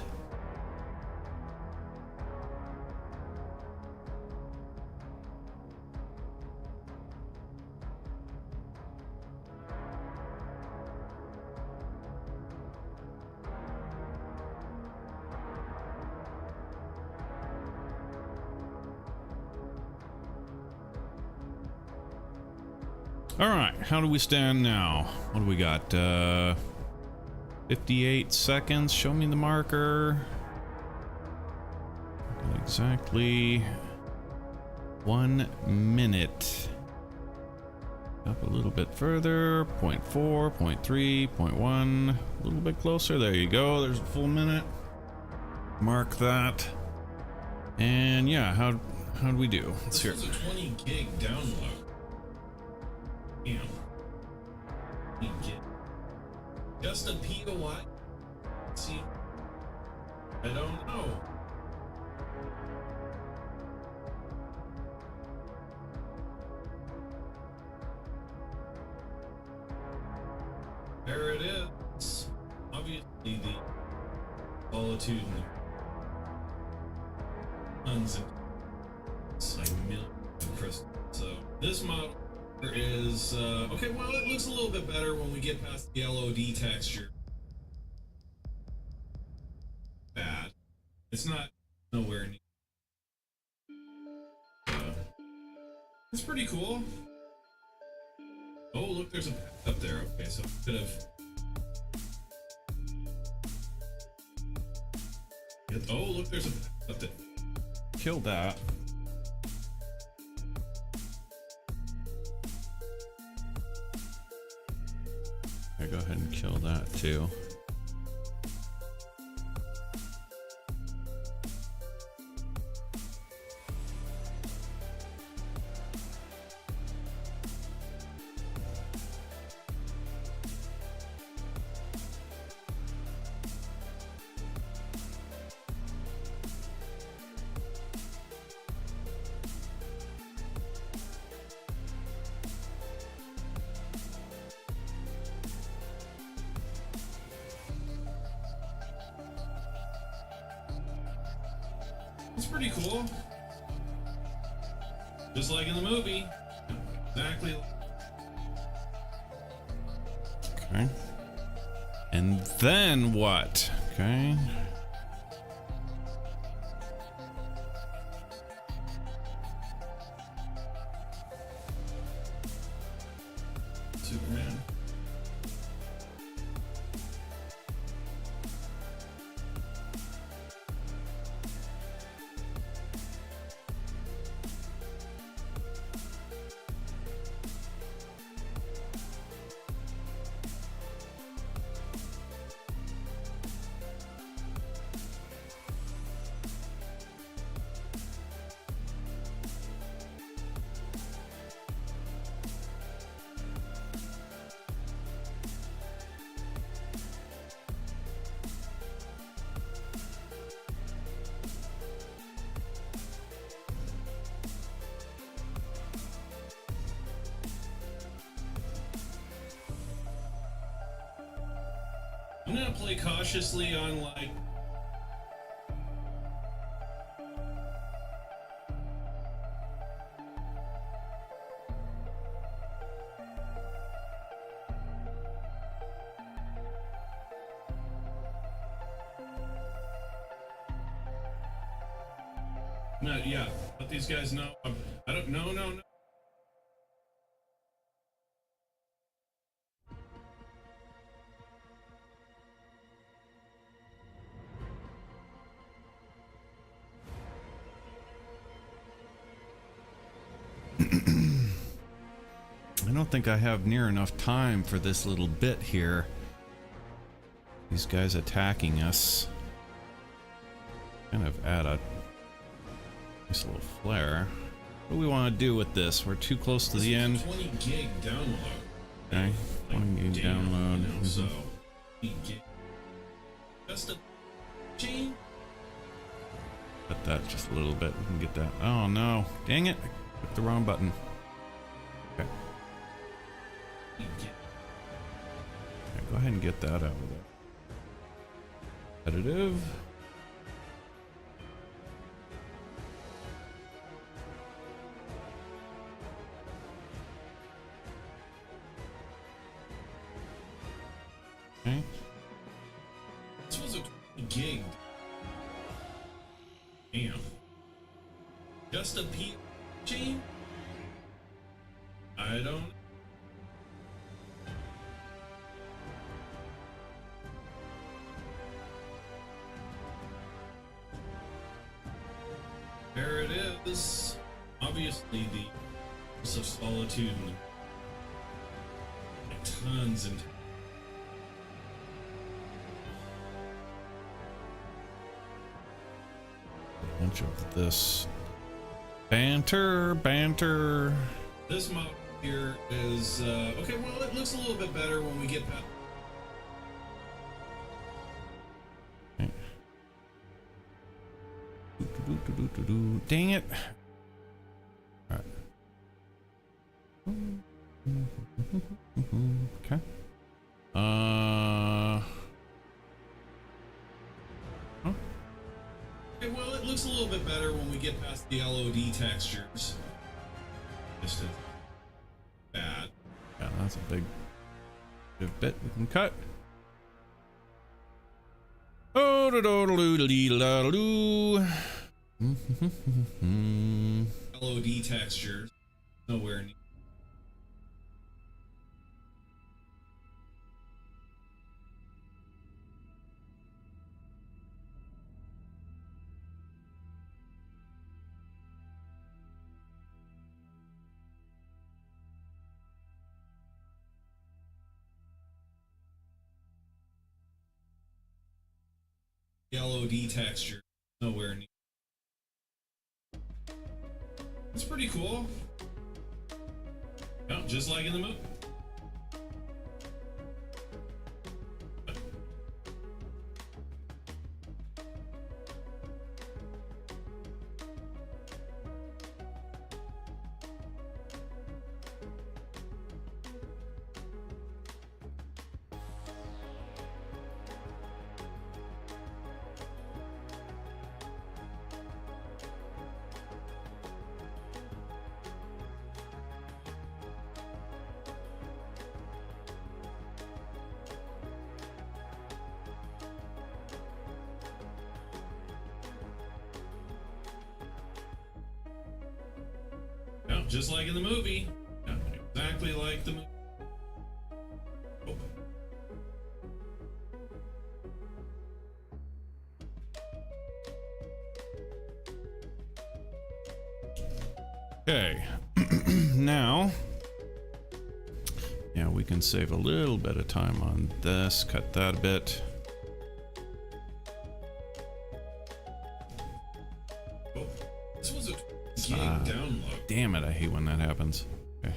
All right, how do we stand now? What do we got? 58 seconds. Show me the marker. Exactly 1 minute. Up a little bit further. 0.4, 0.3, 0.1. A little bit closer. There you go. There's a full minute. Mark that. And yeah, how do we do? Let's hear it. This was a 20 gig download. Damn. 20 gig. Just a POI? See? I don't know. There it is. Obviously, the Solitude and the tons of like millions of crystals. So this model is okay. Well, it looks a little bit better when we get past the LOD texture. Bad. It's not nowhere near. It's pretty cool. Oh, look, there's a path up there. Okay, so could have. Oh, look, there's a path up there. Kill that. Okay, go ahead and kill that too. It's pretty cool. Just like in the movie. Exactly. Okay. And then what? Okay. Superman. I'm gonna play cautiously on like no, yeah, let these guys know. I don't no. I don't think I have near enough time for this little bit here. These guys attacking us. Kind of add a nice little flare. What do we want to do with this? We're too close to the end. 20 gig download. Okay, 20 gig download. So, 20 gig. Just a chain. Cut that just a little bit. We can get that. Oh no! Dang it! I clicked the wrong button. Okay. Okay, go ahead and get that out of there. Competitive. Okay. This was a gig. Damn. Just a P chain? I don't. There it is. Obviously, the House of Solitude and tons and Bunch of this banter. this map here is okay. Well, it looks a little bit better when we get past. Okay. Dang it! All right. Okay. Okay, well, it looks a little bit better when we get past the LOD textures. Just a bad. Yeah, that's a big bit we can cut. Oh, do do do do do do. LOD textures. nowhere near. Yellow D texture, nowhere near. It's pretty cool. Oh, just like in the movie. Yeah, just like in the movie. Yeah, exactly like the movie. Oh. Okay. Now, yeah, we can save a little bit of time on this, cut that a bit. Oh. This was a gig download. Damn it, I hate when that happens. Okay.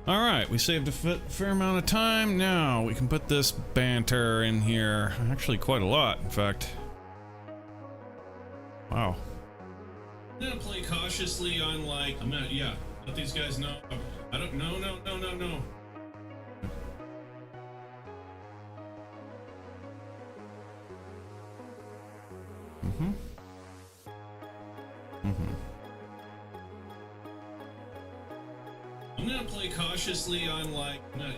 All right, we saved a fair amount of time. Now we can put this banter in here. Actually, quite a lot, in fact. Wow. I'm gonna play cautiously on like, I'm not, yeah, let these guys know. I don't, no. I'm gonna play cautiously on like, no,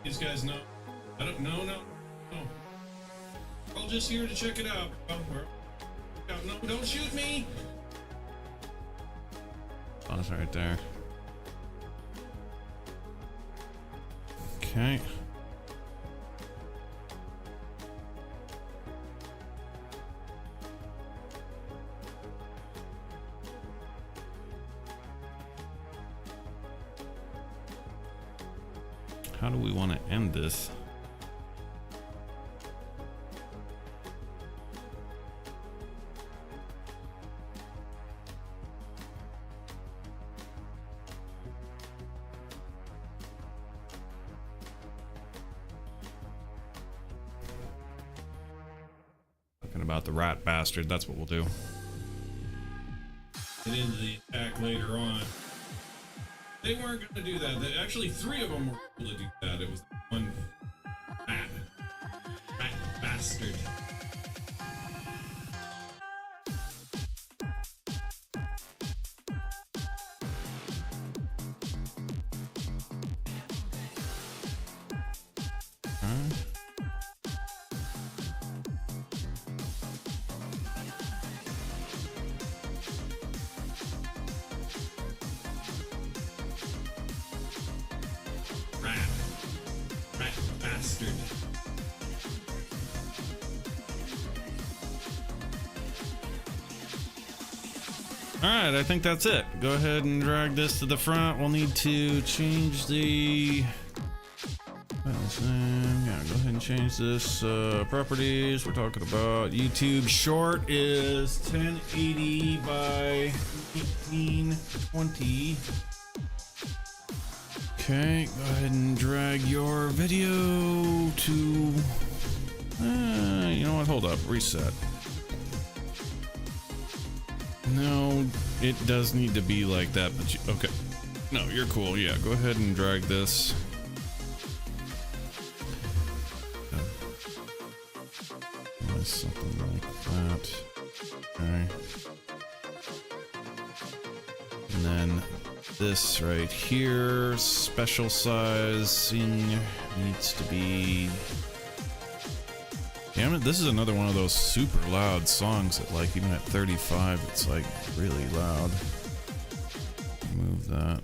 these guys know. I don't, no. We're all just here to check it out. Oh, no, don't shoot me. Pause right there. Okay. How do we want to end this? Talking about the rat bastard, that's what we'll do. Get into the attack later on. They weren't going to do that. Actually, 3 of them were able to do that. It was one rat bastard. Rat bastard. Alright, I think that's it. Go ahead and drag this to the front. We'll need to change the... yeah, go ahead and change this properties. We're talking about YouTube short is 1080 by 1820. Okay, go ahead and drag your video to... you know what? Hold up. Reset. No, it does need to be like that, but you... okay. No, you're cool. Yeah, go ahead and drag this. size, something like that. Okay. And then this right here, special sizing needs to be... Damn it, this is another one of those super loud songs that, like, even at 35, it's like really loud. Move that.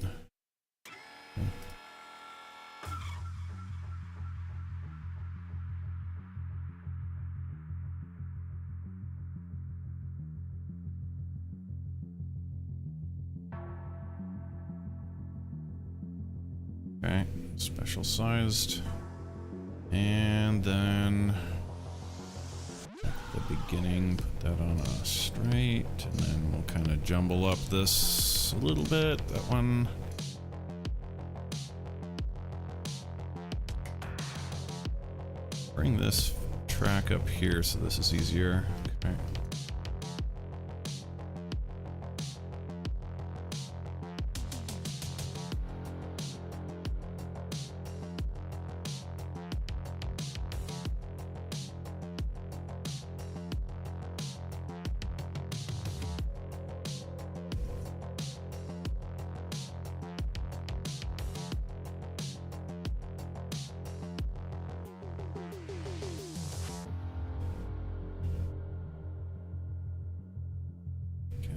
Okay, special sized. And then at the beginning, put that on a straight, and then we'll kind of jumble up this a little bit. That one. Bring this track up here so this is easier. Okay.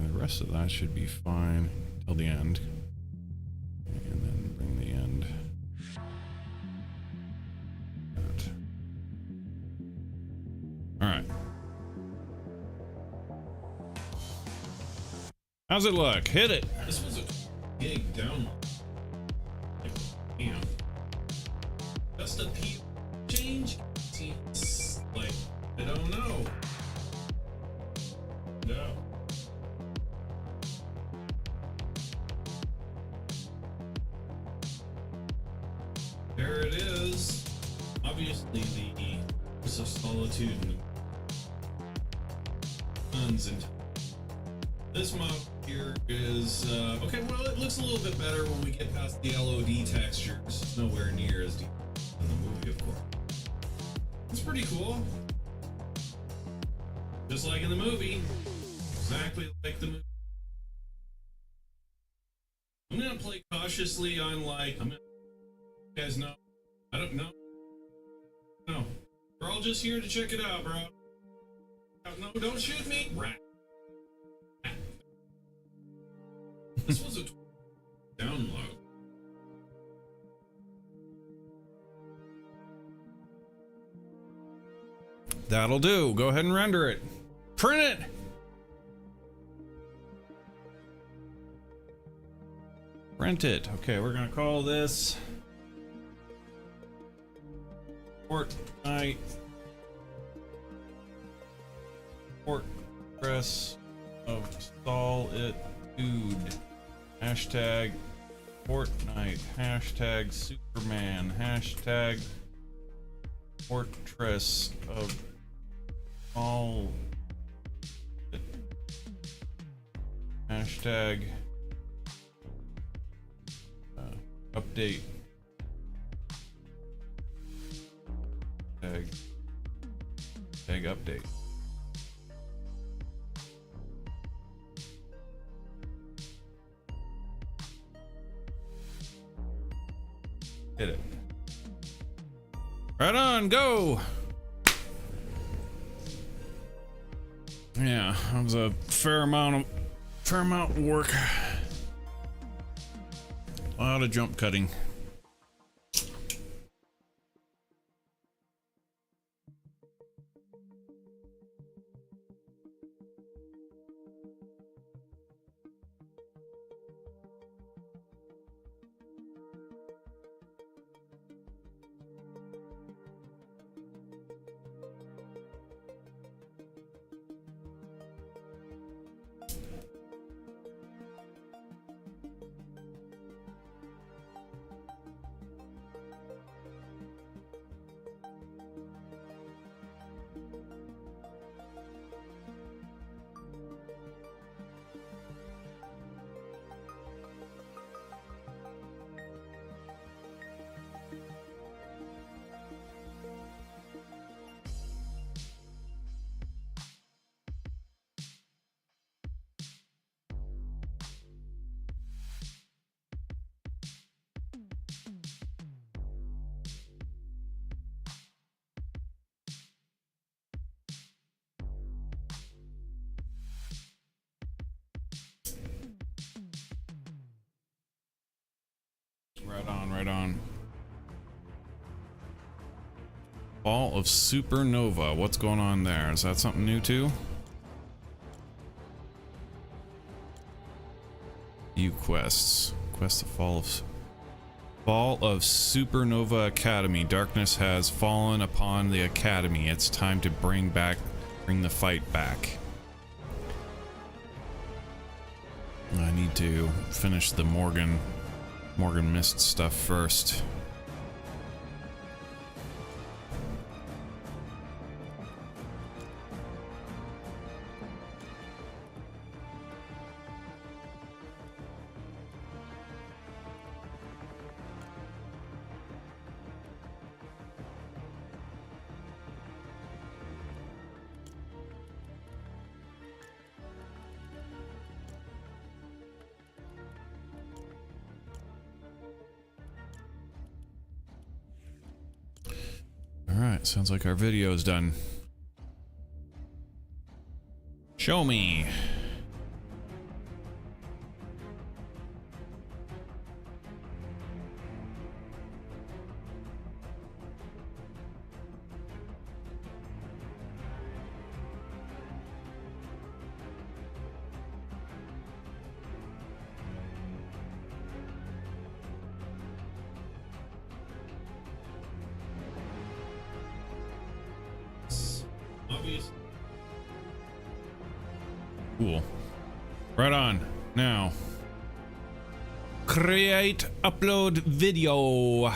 The rest of that should be fine till the end. And then bring the end. Alright. How's it look? Hit it! This was a big download. Like, you know, just a peep change seems like, I don't know. No. There it is. Obviously, the Curse of Solitude and tons and this map here is okay. Well, it looks a little bit better when we get past the LOD textures. Nowhere near as deep in the movie, of course. It's pretty cool. Just like in the movie. Exactly like the movie. I'm gonna play cautiously on like. You guys know? I don't know. No. We're all just here to check it out, bro. No, don't shoot me. Rat. This was a download. That'll do. Go ahead and render it. Print it! Print it. Okay, we're gonna call this Fortnite Fortress of Solitude. Hashtag Fortnite. Hashtag Superman. Hashtag Fortress of Solitude. Hashtag update. Tag update. Hit it. Right on, go. Yeah, that was a fair amount of work. A lot of jump cutting. Right on. Fall of Supernova. What's going on there? Is that something new too? View quests. Quest of Fall of Supernova Academy. Darkness has fallen upon the Academy. It's time to bring the fight back. I need to finish the Morgan Mist stuff first. Alright, sounds like our video is done. Show me. Obvious. Cool. Right on. Now. Create, upload video.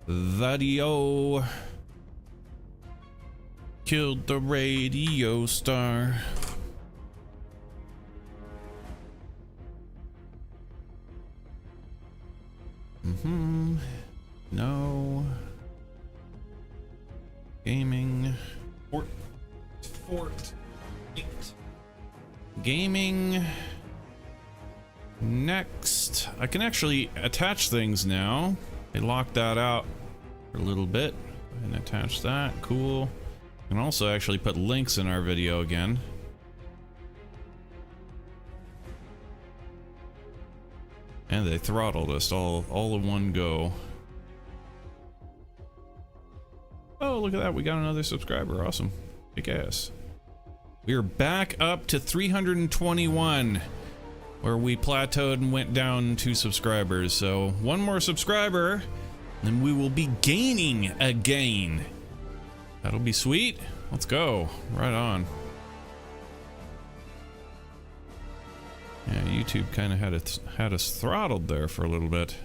Video. Killed the radio star. No. Gaming. Fort 8. Gaming. Next. I can actually attach things now. They locked that out for a little bit. And attach that. Cool. I can also actually put links in our video again. And they throttled us all in one go. Oh, look at that. We got another subscriber. Awesome. Kick ass. We are back up to 321, where we plateaued and went down 2 subscribers. So 1 more subscriber, and we will be gaining again. That'll be sweet. Let's go. Right on. Yeah, YouTube kind of had us throttled there for a little bit.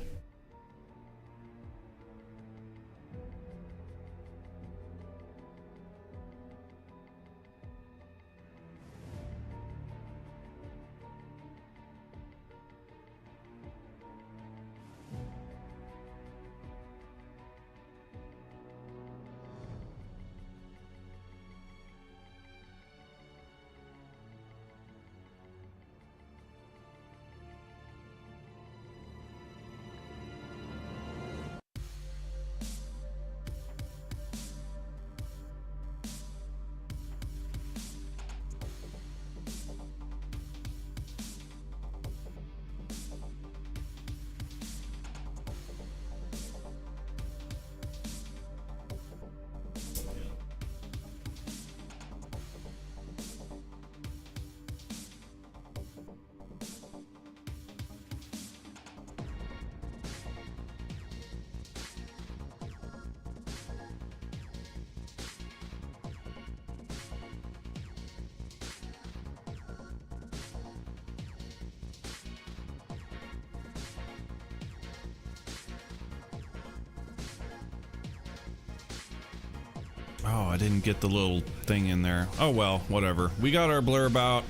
Oh, I didn't get the little thing in there. Oh well, whatever. We got our blurb out.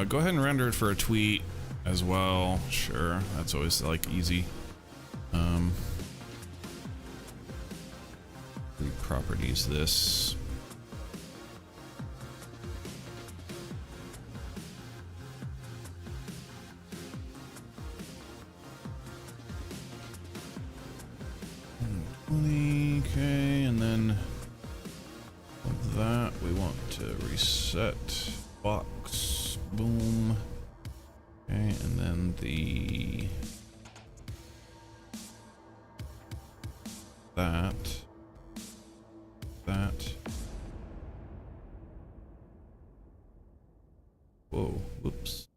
Go ahead and render it for a tweet as well. Sure, that's always like easy. Properties this. Okay, and then with that we want to reset box. Boom. Okay, and then the that. That. Whoa, whoops.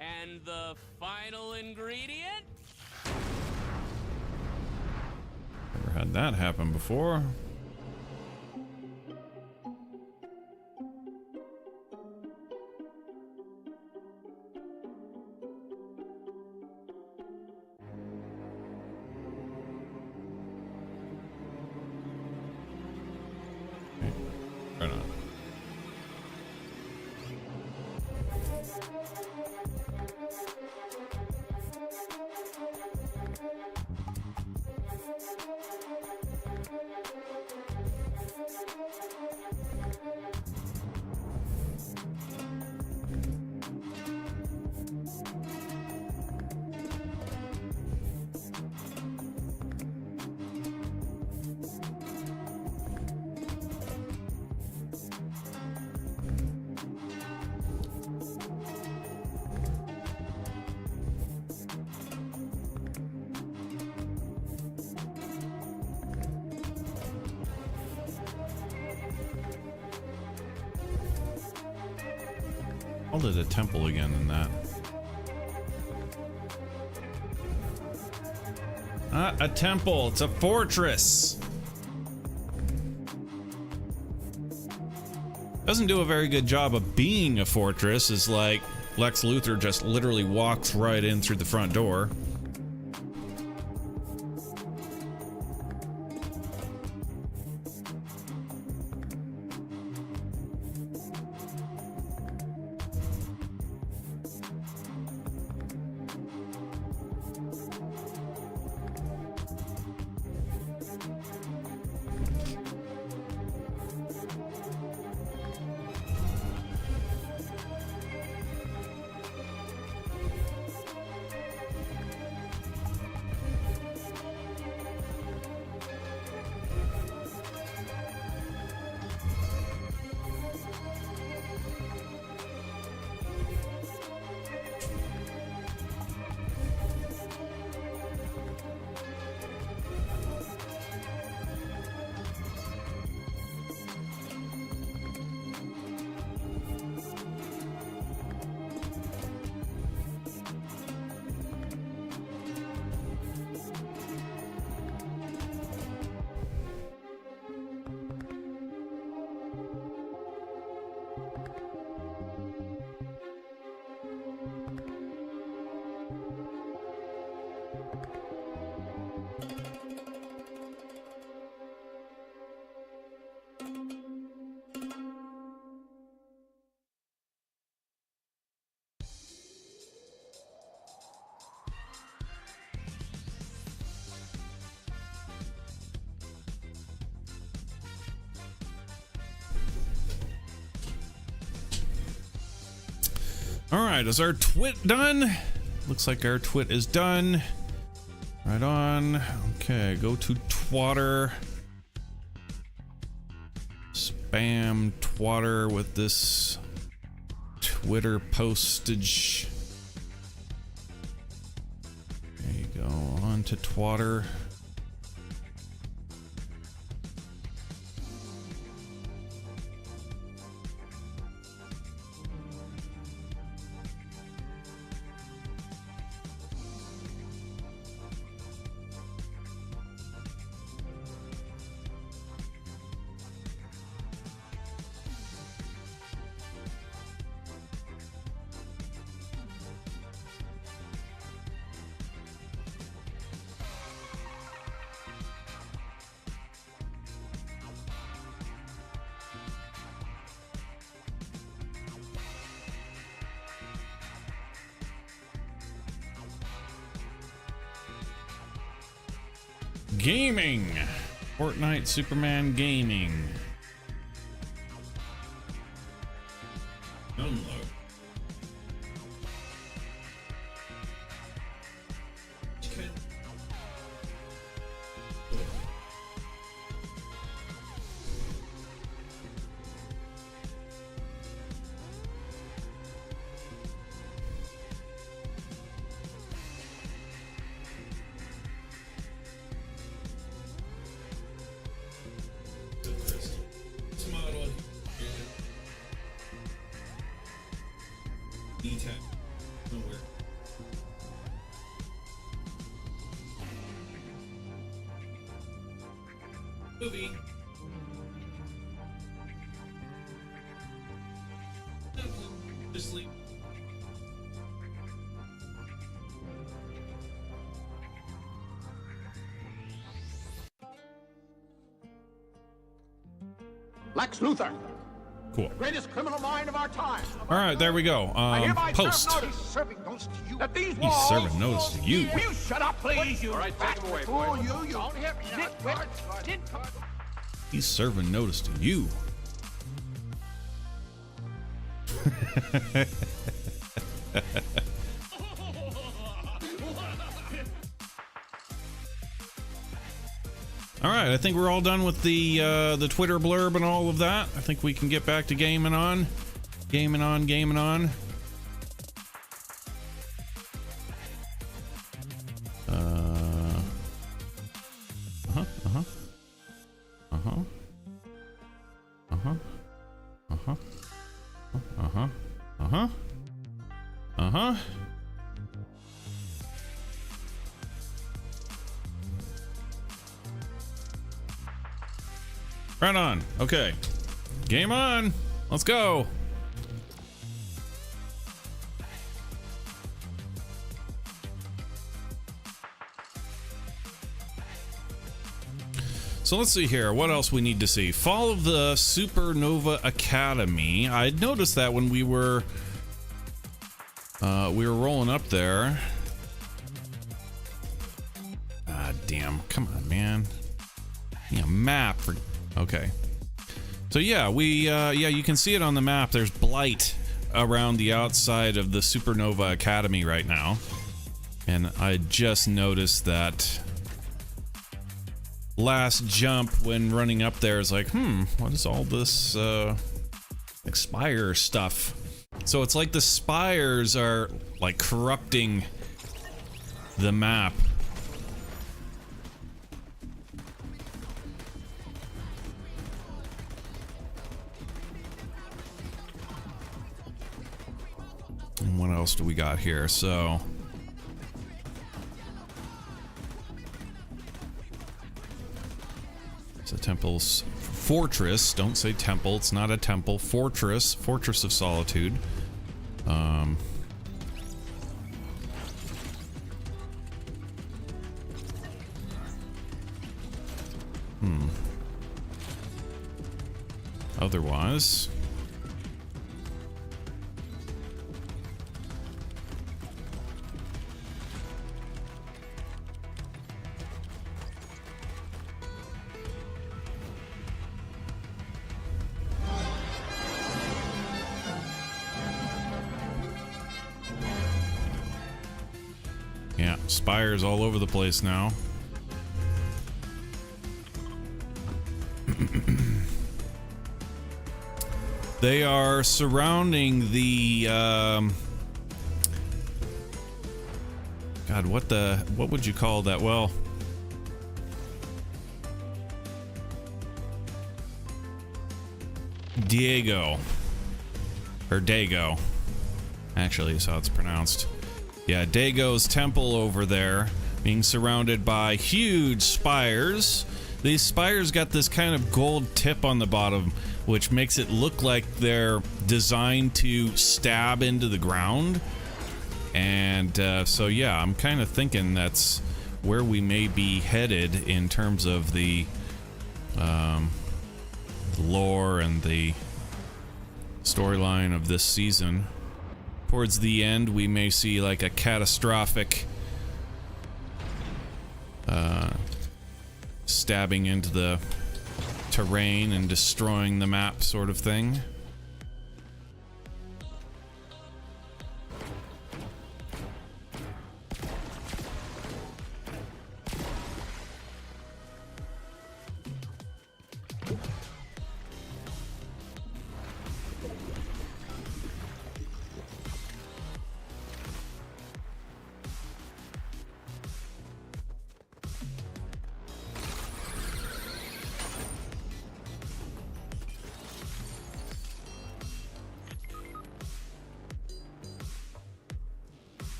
And the final ingredient? Never had that happen before. Okay, right on. Called it a temple again in that. Not a temple, it's a fortress. Doesn't do a very good job of being a fortress. It's like Lex Luthor just literally walks right in through the front door. All right, is our twit done? Looks like our twit is done. Right on. Okay, go to Twatter. Spam Twatter with this Twitter postage. There you go. On to Twatter. Gaming. Fortnite Superman Gaming. Download. Okay. movie. Just sleep. Lex Luthor, Cool. greatest criminal mind of our time. All right, there we go. I hereby Post. serve notice serving notice to you that these He's walls. serving notice to you. Will you shut up, please? You All right, take him away, fool! boy. You don't hear me. He's serving notice to you. All right, I think we're all done with the Twitter blurb and all of that. I think we can get back to gaming on. Gaming on, gaming on. Right on. Okay. Game on. Let's go. So let's see here. What else we need to see? Fall of the Supernova Academy. I noticed that when we were rolling up there. Ah, damn. Come on, man. Yeah, map. Okay. So yeah, you can see it on the map. There's blight around the outside of the Supernova Academy right now. And I just noticed that last jump when running up there is like, what is all this like spire stuff? So it's like the spires are like corrupting the map. And what else do we got here? So it's a temple's fortress. Don't say temple. It's not a temple. Fortress. Fortress of Solitude. Otherwise, yeah, spires all over the place now. They are surrounding the God, what would you call that? Well, Dago actually is how it's pronounced. Yeah, Dago's temple over there, being surrounded by huge spires. These spires got this kind of gold tip on the bottom, which makes it look like they're designed to stab into the ground. And so yeah, I'm kind of thinking that's where we may be headed in terms of the lore and the storyline of this season. Towards the end, we may see like a catastrophic stabbing into the terrain and destroying the map sort of thing.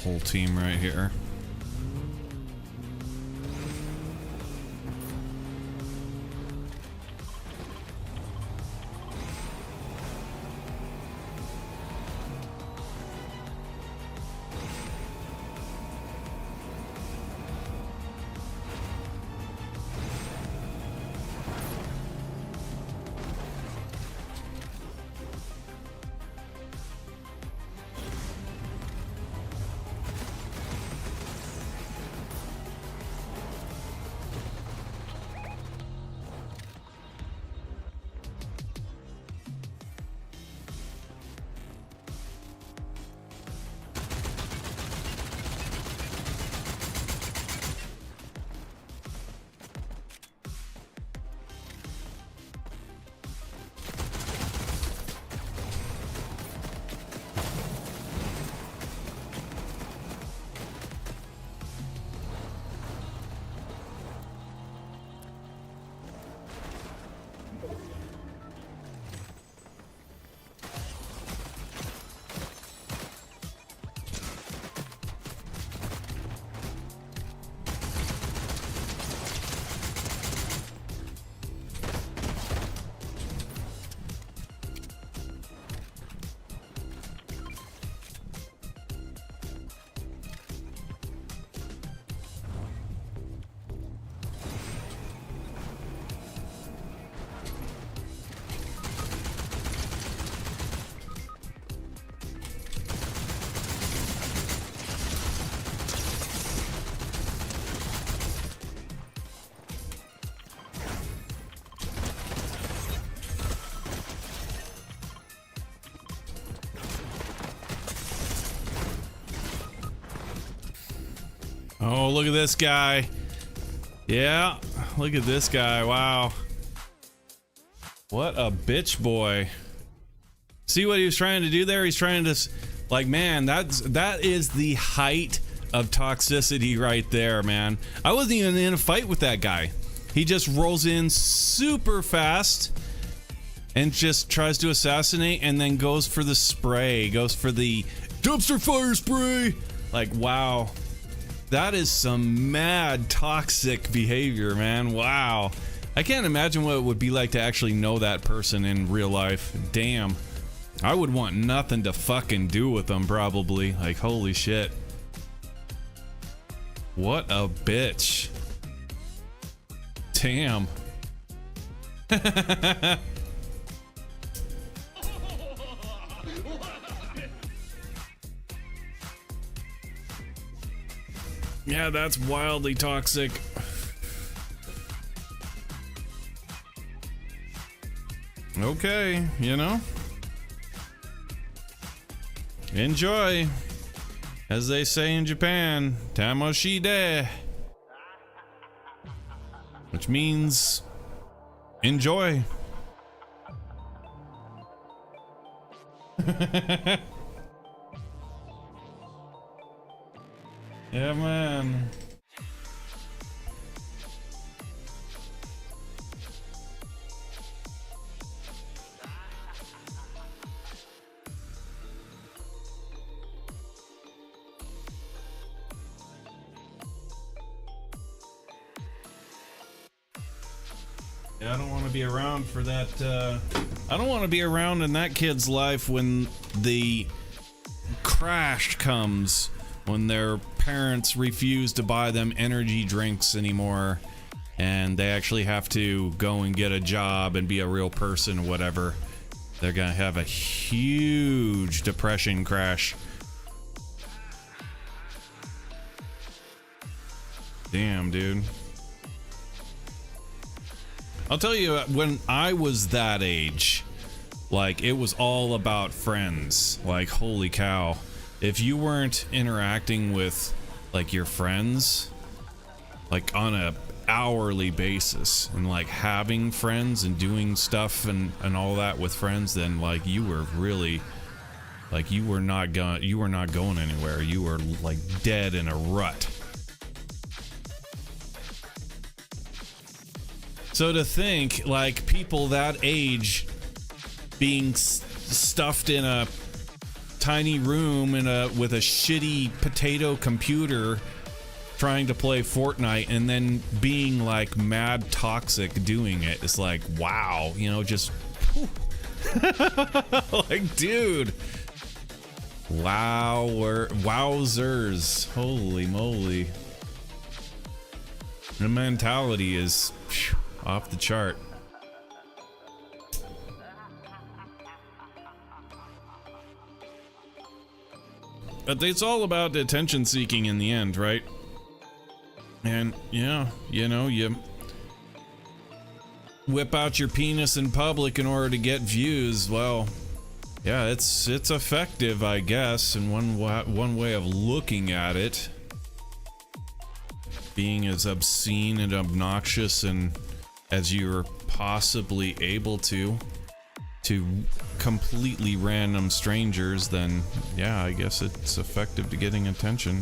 whole team right here. Oh, look at this guy. Yeah, look at this guy. Wow. What a bitch boy. See what he was trying to do there? He's trying to, like, man, that is the height of toxicity right there, man. I wasn't even in a fight with that guy. He just rolls in super fast and just tries to assassinate and then goes for the spray, goes for the dumpster fire spray. Like, wow. That is some mad toxic behavior, man. Wow. I can't imagine what it would be like to actually know that person in real life. Damn. I would want nothing to fucking do with them, probably. Like, holy shit. What a bitch. Damn. Yeah, that's wildly toxic. Okay, you know. Enjoy. As they say in Japan, tamoshide. Which means enjoy. Yeah, man. Yeah, I don't want to be around for that. I don't want to be around in that kid's life when the crash comes, when their parents refuse to buy them energy drinks anymore, and they actually have to go and get a job and be a real person or whatever. They're gonna have a huge depression crash. Damn, dude. I'll tell you, when I was that age, like, it was all about friends. Like, holy cow. If you weren't interacting with, like, your friends, like, on a hourly basis, and, like, having friends and doing stuff and all that with friends, then, like, you were really, like, you were not going anywhere. You were, like, dead in a rut. So to think, like, people that age being stuffed in a tiny room with a shitty potato computer trying to play Fortnite and then being like mad toxic doing it. It's like, wow, you know, just like, dude. Wow, wowzers. Holy moly. The mentality is off the chart. But it's all about attention seeking in the end, right? And yeah, you know, you whip out your penis in public in order to get views. Well, yeah, it's effective, I guess, in one way of looking at it. Being as obscene and obnoxious and as you're possibly able to completely random strangers, then yeah, I guess it's effective to getting attention.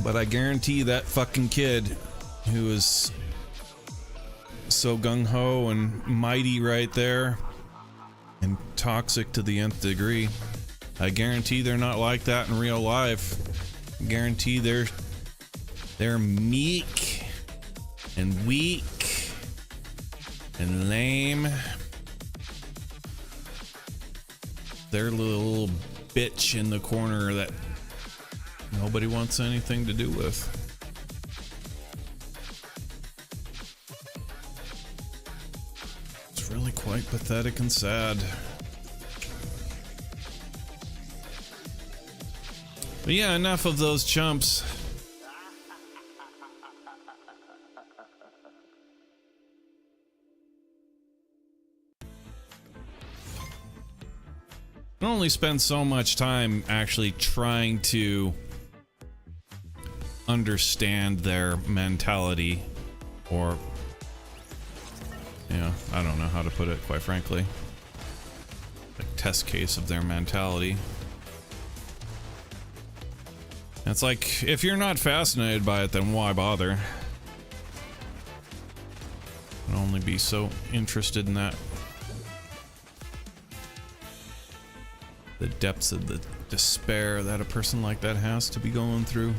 But I guarantee that fucking kid who is so gung-ho and mighty right there and toxic to the nth degree, I guarantee they're not like that in real life. I guarantee they're meek and weak and lame. They're a little bitch in the corner that nobody wants anything to do with. It's really quite pathetic and sad. But yeah, enough of those chumps. I only spend so much time actually trying to understand their mentality, or yeah, I don't know how to put it, quite frankly. A test case of their mentality. It's like, if you're not fascinated by it, then why bother? I'd only be so interested in that. The depths of the despair that a person like that has to be going through.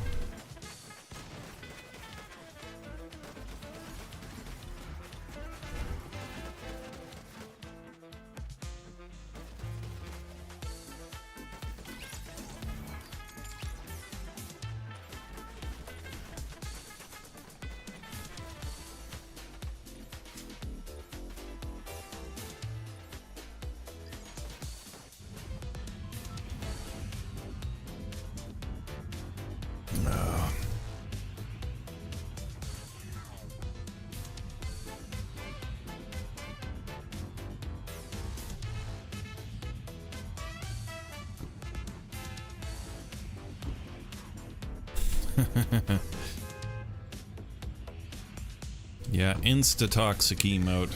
Yeah, insta-toxic emote.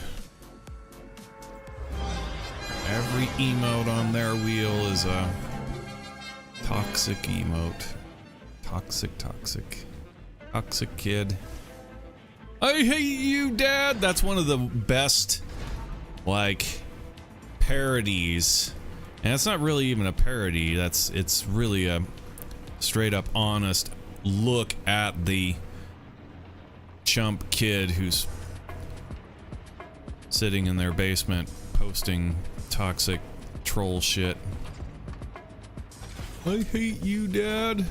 Every emote on their wheel is a toxic emote. Toxic kid. I hate you, Dad! That's one of the best, like, parodies. And it's not really even a parody. It's really a straight up honest look at the chump kid who's sitting in their basement posting toxic troll shit. I hate you, Dad.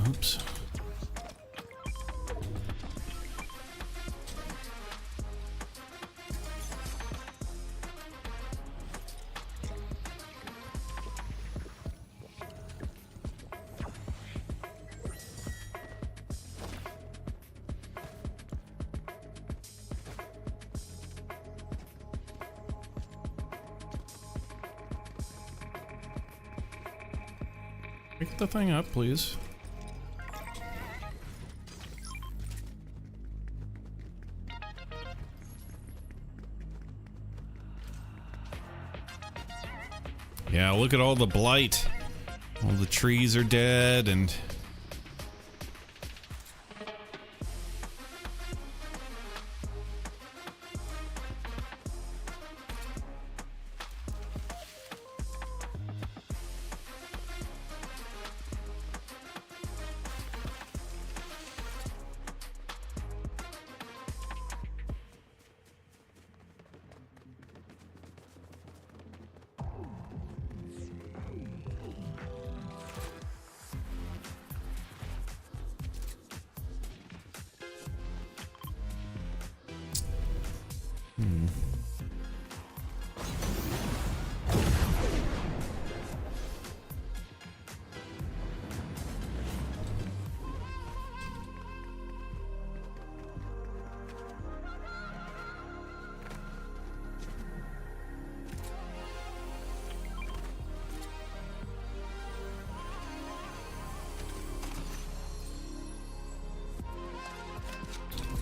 Oops. Pick the thing up, please. Yeah, look at all the blight. All the trees are dead and...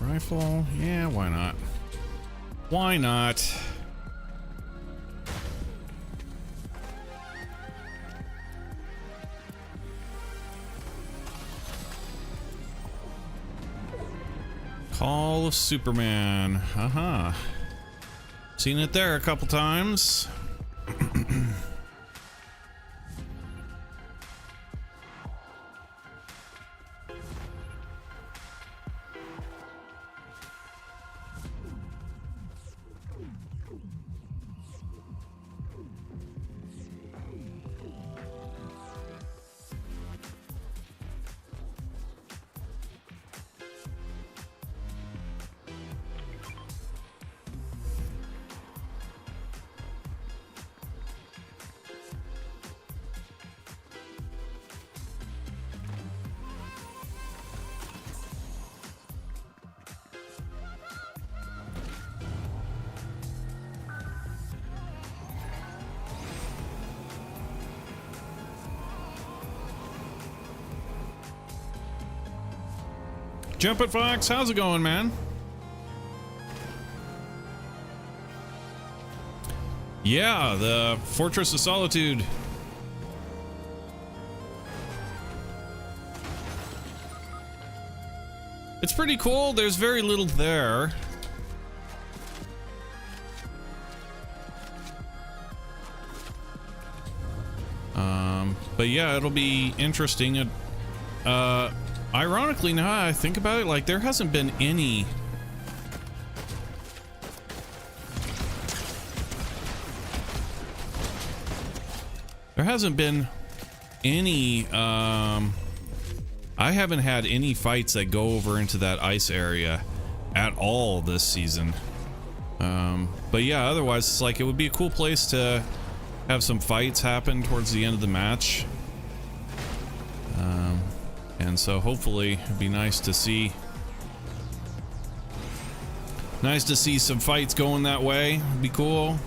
Rifle? Yeah, why not? Why not? Call of Superman. Haha. Seen it there a couple times. Jumpin' Fox, how's it going, man? Yeah, the Fortress of Solitude. It's pretty cool. There's very little there. But yeah, it'll be interesting. Ironically, now I think about it, like there hasn't been any I haven't had any fights that go over into that ice area at all this season. But yeah, otherwise it's like it would be a cool place to have some fights happen towards the end of the match. And so hopefully it'd be nice to see some fights going that way. It'd be cool.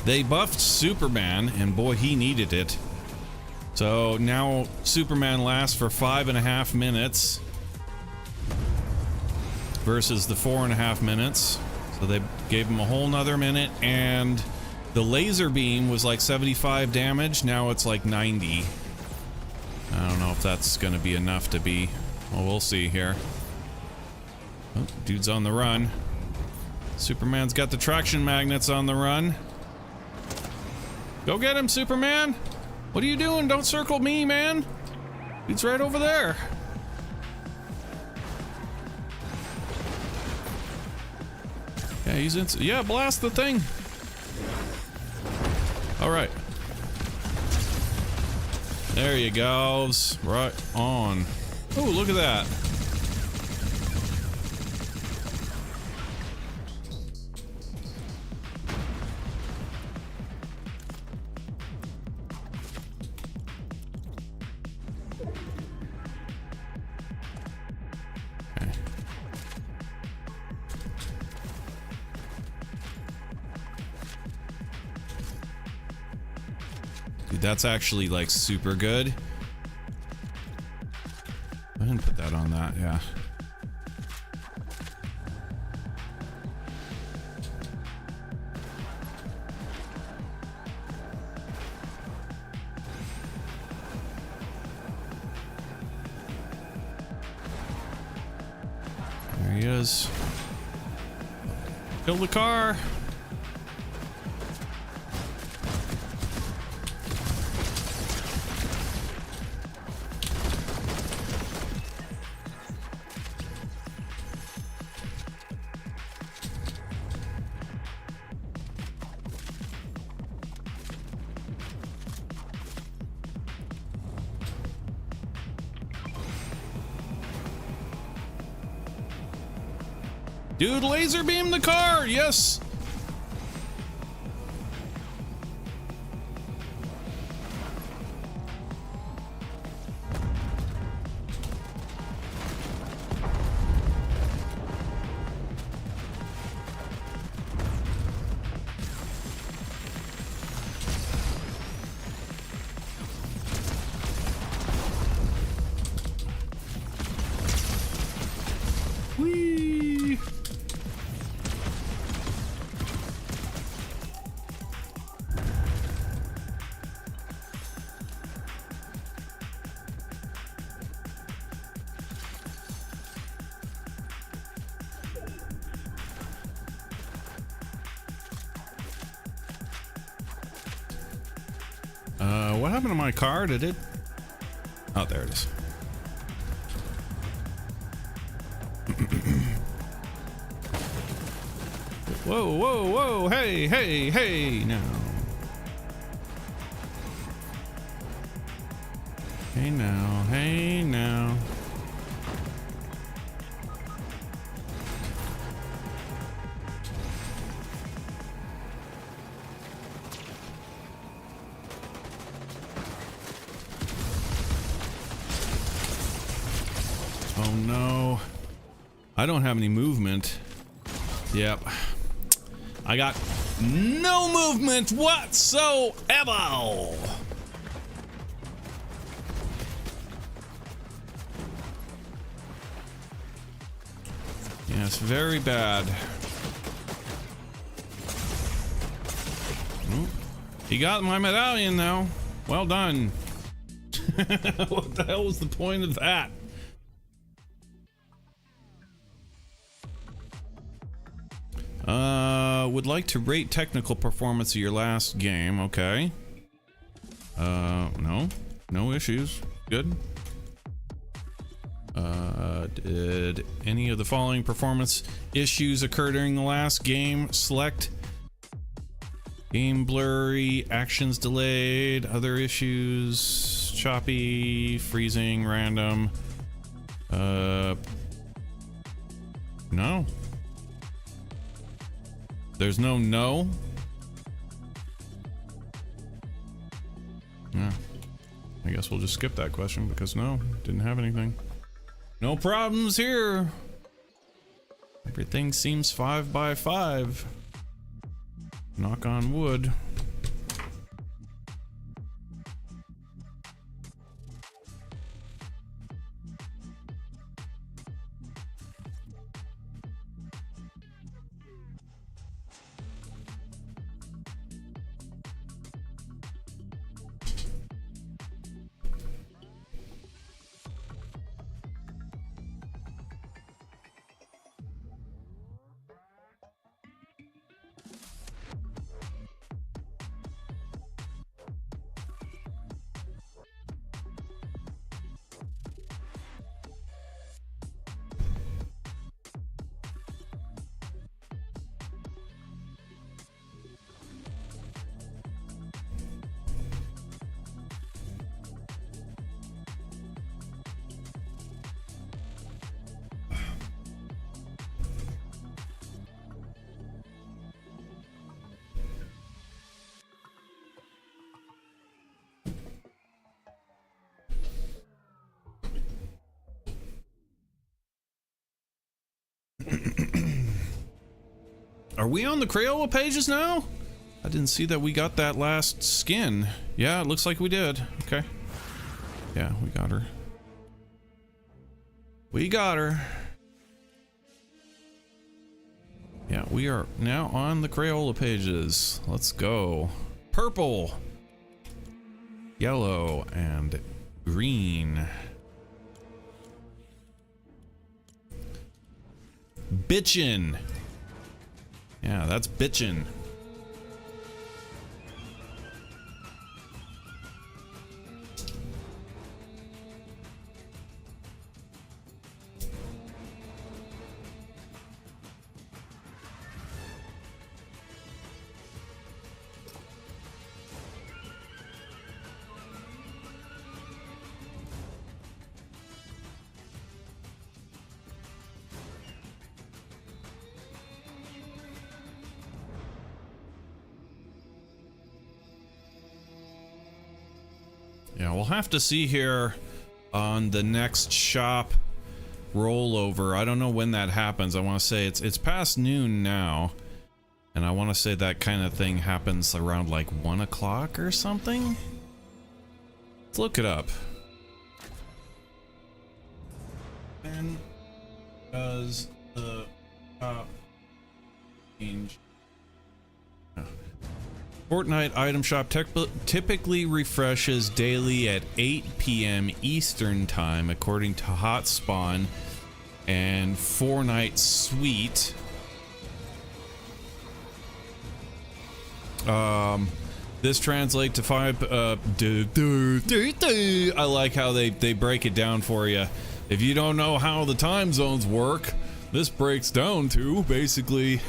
They buffed Superman, and boy, he needed it. So now Superman lasts for 5.5 minutes versus the 4.5 minutes. So they gave him a whole nother minute, and the laser beam was like 75 damage. Now it's like 90. I don't know if that's going to be enough to be... Well, we'll see here. Oh, dude's on the run. Superman's got the traction magnets on the run. Go get him, Superman! What are you doing? Don't circle me, man! He's right over there. Yeah, he's in. Yeah, blast the thing. All right. There you goes. Right on. Oh, look at that. that's actually like super good. I didn't put that on that, yeah. There he is. Kill the car. Dude, laser beam the car! Yes! Whee! What happened to my car? Did it? Oh, there it is. Whoa, whoa, whoa, hey, hey, hey, now. Hey now, hey now. Oh no. I don't have any movement. Yep. I got no movement whatsoever. Yes, very bad. Ooh, he got my medallion now. Well done. What the hell was the point of that? Would like to rate technical performance of your last game. Okay. No issues. Good. Did any of the following performance issues occur during the last game? Select. Game blurry, actions delayed, other issues, choppy, freezing, random. No. There's no. Yeah. I guess we'll just skip that question because no, didn't have anything. No problems here. Everything seems 5 by 5. Knock on wood. Are we on the Crayola pages now? I didn't see that we got that last skin. Yeah, it looks like we did. Okay. Yeah, we got her. We got her. Yeah, we are now on the Crayola pages. Let's go. Purple, yellow, and green. Bitchin'. Yeah, that's bitchin'. Yeah, we'll have to see here on the next shop rollover. I don't know when that happens. I want to say it's past noon now, and I want to say that kind of thing happens around like 1 o'clock or something. Let's look it up. When does the shop change? Fortnite item shop typically refreshes daily at 8 p.m. Eastern time, according to Hotspawn and Fortnite Suite. This translates to 5. I like how they break it down for you. If you don't know how the time zones work, this breaks down to basically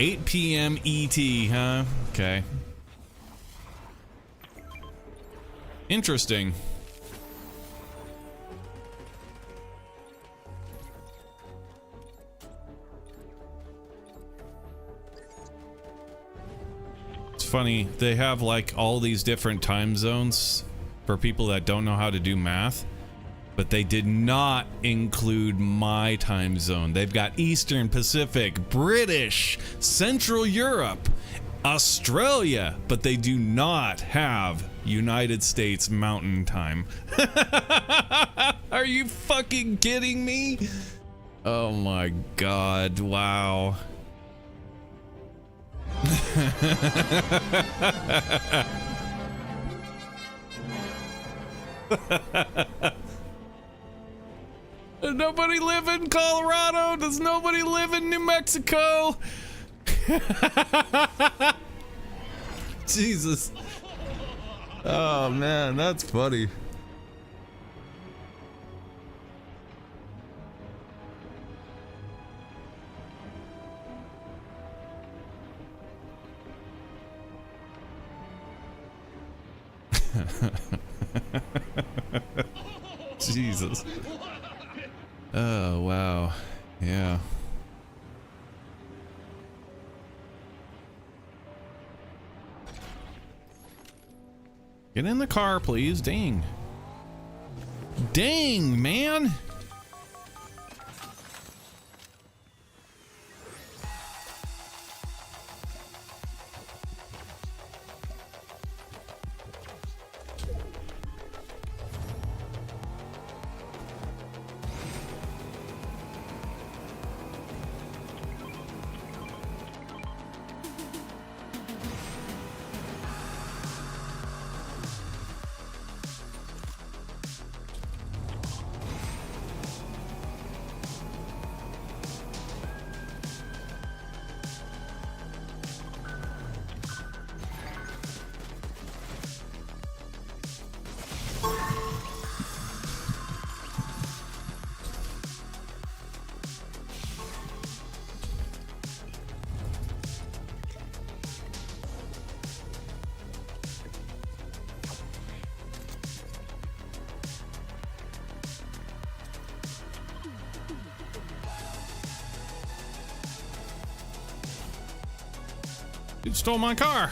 8 p.m. ET, huh? Okay. Interesting. It's funny, they have like all these different time zones for people that don't know how to do math, but they did not include my time zone. They've got Eastern, Pacific, British, Central Europe, Australia, but they do not have United States Mountain Time. Are you fucking kidding me? Oh my god, wow. Does nobody live in Colorado? Does nobody live in New Mexico? Jesus. Oh man, that's funny. Jesus. Oh, wow. Yeah. Get in the car, please. Dang. Dang, man. Dude stole my car.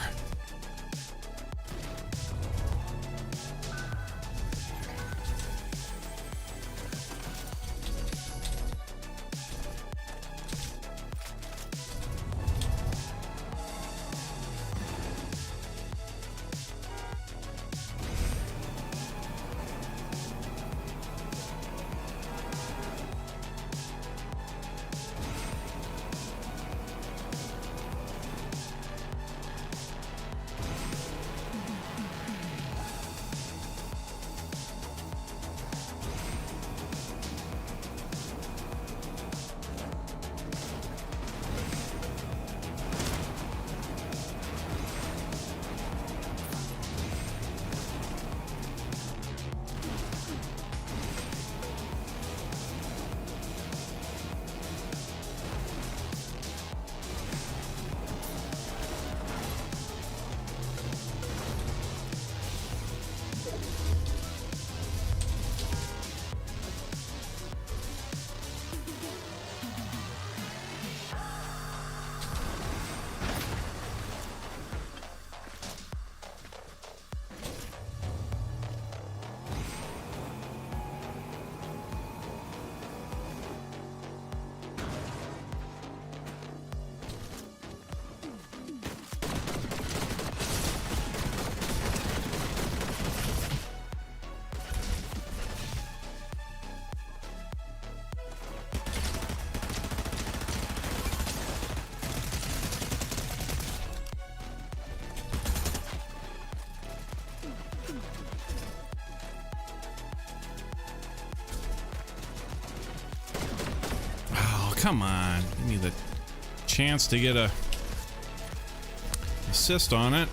come on. Give me the chance to get a assist on it.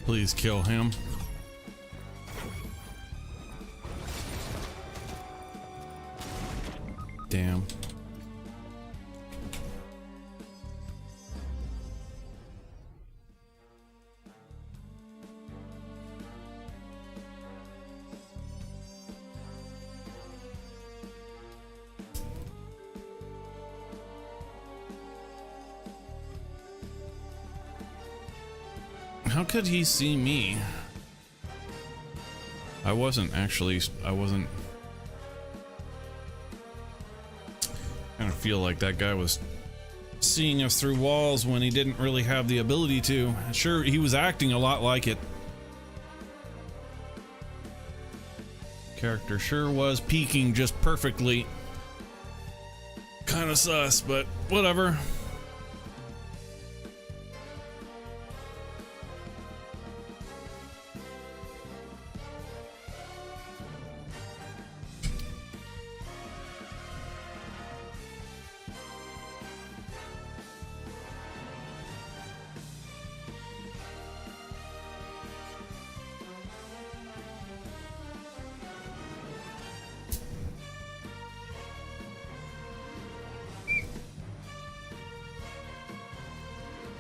Please kill him. Damn. How could he see me? I wasn't. I kind of feel like that guy was seeing us through walls when he didn't really have the ability to. Sure, he was acting a lot like it. Character sure was peaking just perfectly. Kind of sus, but whatever.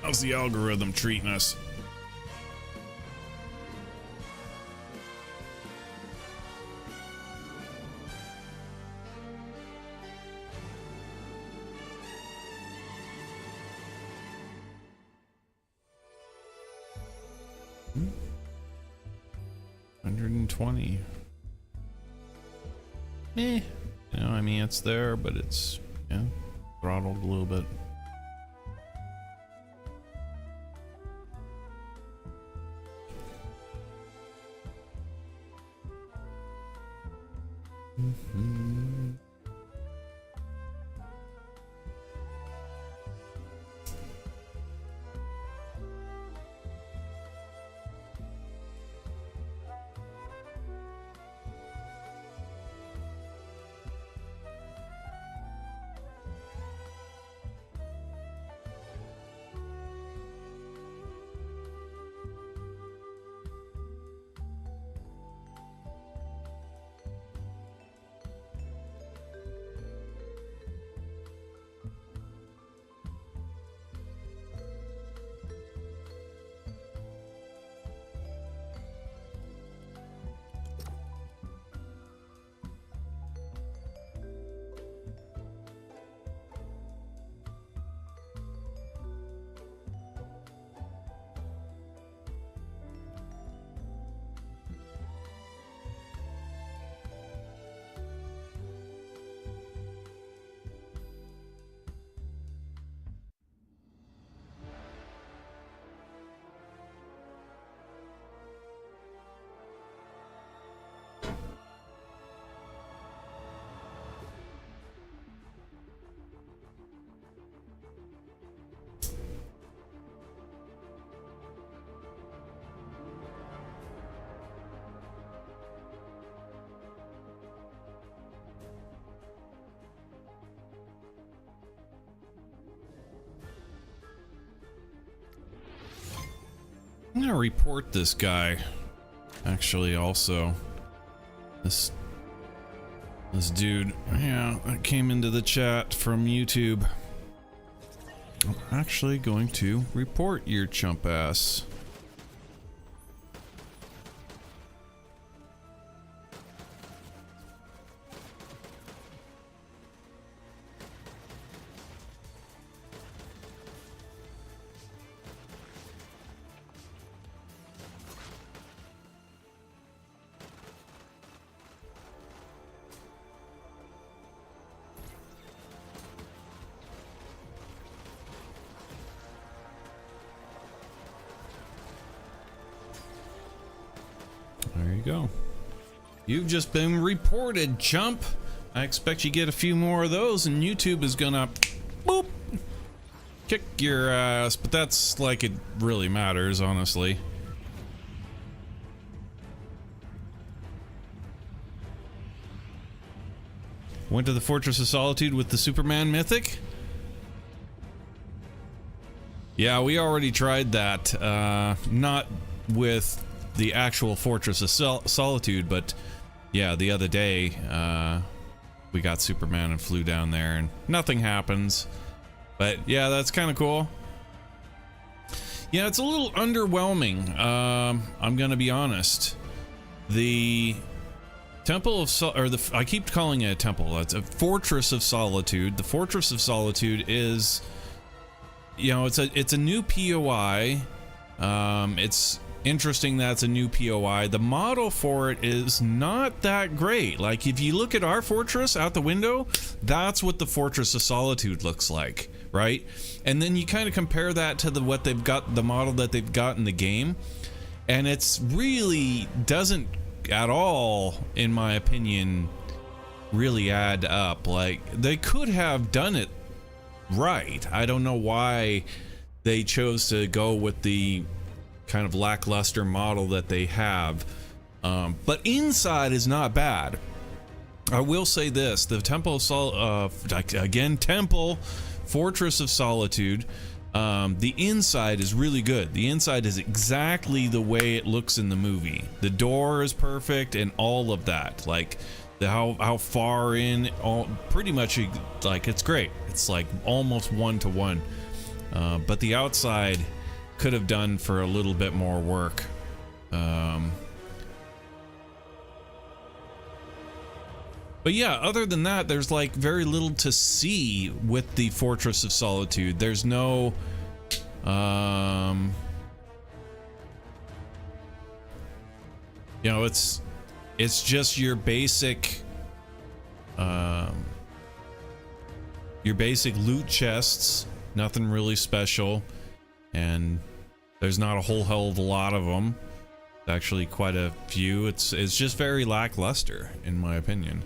How's the algorithm treating us? Hmm. 120. You know, I mean, it's there, but it's, yeah, throttled a little bit. I'm gonna report this guy. Actually, also, this dude, yeah, that came into the chat from YouTube. I'm actually going to report your chump ass. There you go. You've just been reported, chump. I expect you get a few more of those and YouTube is gonna boop kick your ass, but that's like it really matters, honestly. Went to the Fortress of Solitude with the Superman Mythic? Yeah, we already tried that. Not with the actual Fortress of Solitude, but yeah, the other day we got Superman and flew down there and nothing happens. But yeah, that's kind of cool. Yeah, it's a little underwhelming. I'm gonna be honest. The Temple of I keep calling it a temple. It's a Fortress of Solitude. The Fortress of Solitude is, you know, it's a new POI. It's interesting that it's a new POI. The model for it is not that great. Like, if you look at our fortress out the window, that's what the Fortress of Solitude looks like. right? And then you kind of compare that to what they've got, the model that they've got in the game, and it's really doesn't at all, in my opinion, really add up. Like, they could have done it right. I don't know why they chose to go with the kind of lackluster model that they have, but inside is not bad. I will say this: the Temple of Temple Fortress of Solitude, the inside is really good. The inside is exactly the way it looks in the movie. The door is perfect and all of that. Like how far in, all pretty much, like, it's great. It's like almost 1-to-1. But the outside could have done for a little bit more work. But yeah, other than that, there's like very little to see with the Fortress of Solitude. There's no, you know, it's just your basic loot chests. Nothing really special, and there's not a whole hell of a lot of them. Actually, quite a few. It's just very lackluster, in my opinion.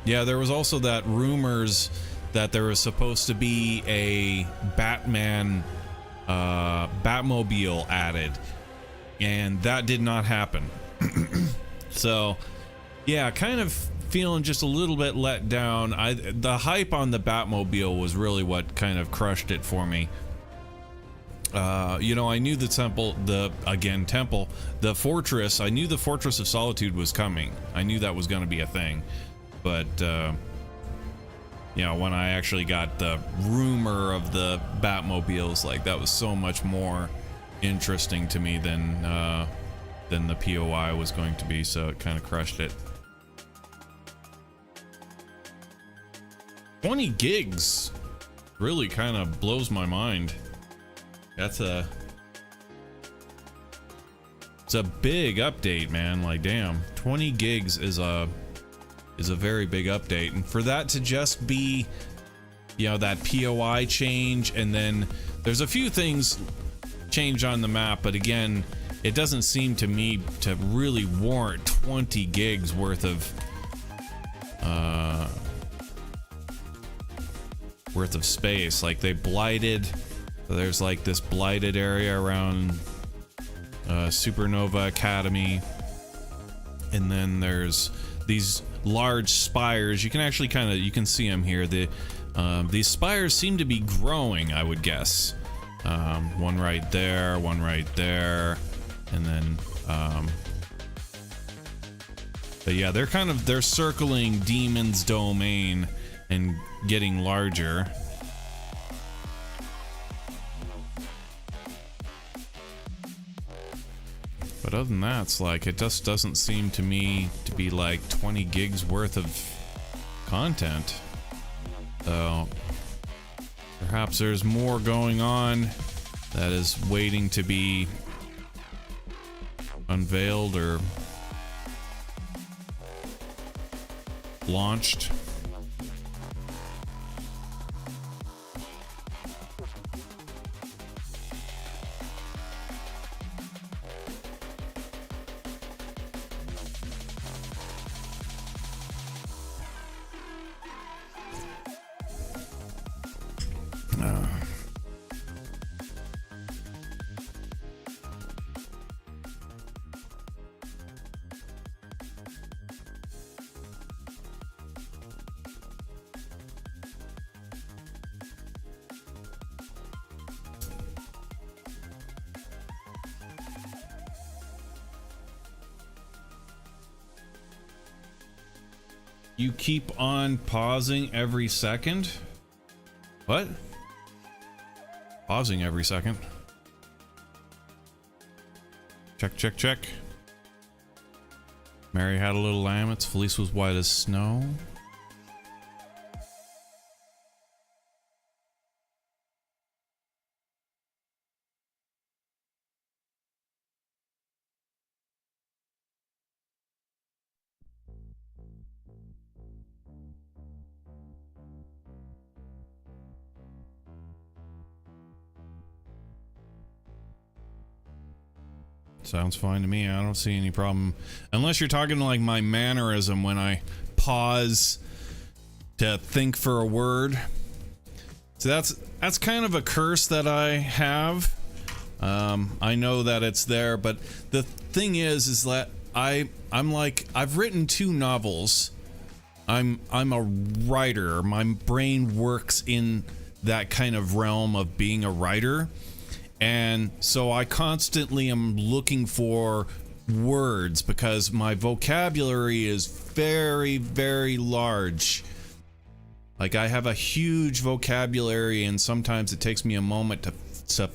Yeah, there was also that rumors that there was supposed to be a Batman Batmobile added, and that did not happen. So yeah, kind of feeling just a little bit let down. The hype on the Batmobile was really what kind of crushed it for me. You know, I knew the fortress, I knew the Fortress of Solitude was coming. I knew that was going to be a thing. But, you know, when I actually got the rumor of the Batmobiles, like, that was so much more interesting to me than the POI was going to be, so it kind of crushed it. 20 gigs really kind of blows my mind. It's a big update, man. Like, damn, 20 gigs is a very big update, and for that to just be, you know, that POI change, and then there's a few things change on the map, but again, it doesn't seem to me to really warrant 20 gigs worth of space. Like, they blighted. There's like this blighted area around Supernova Academy, and then there's these large spires. You can actually you can see them here. These spires seem to be growing, I would guess. One right there, and then but yeah, they're circling Demon's domain and getting larger. But other than that, it's like, it just doesn't seem to me to be like 20 gigs worth of content. So perhaps there's more going on that is waiting to be unveiled or launched. You keep on pausing every second? What? Pausing every second. Check. Mary had a little lamb, its fleece was white as snow. Sounds fine to me. I don't see any problem. Unless you're talking like my mannerism when I pause to think for a word. So that's kind of a curse that I have. I know that it's there, but the thing is that I'm like, I've written 2 novels. I'm a writer. My brain works in that kind of realm of being a writer. And so I constantly am looking for words because my vocabulary is very, very large. Like, I have a huge vocabulary, and sometimes it takes me a moment to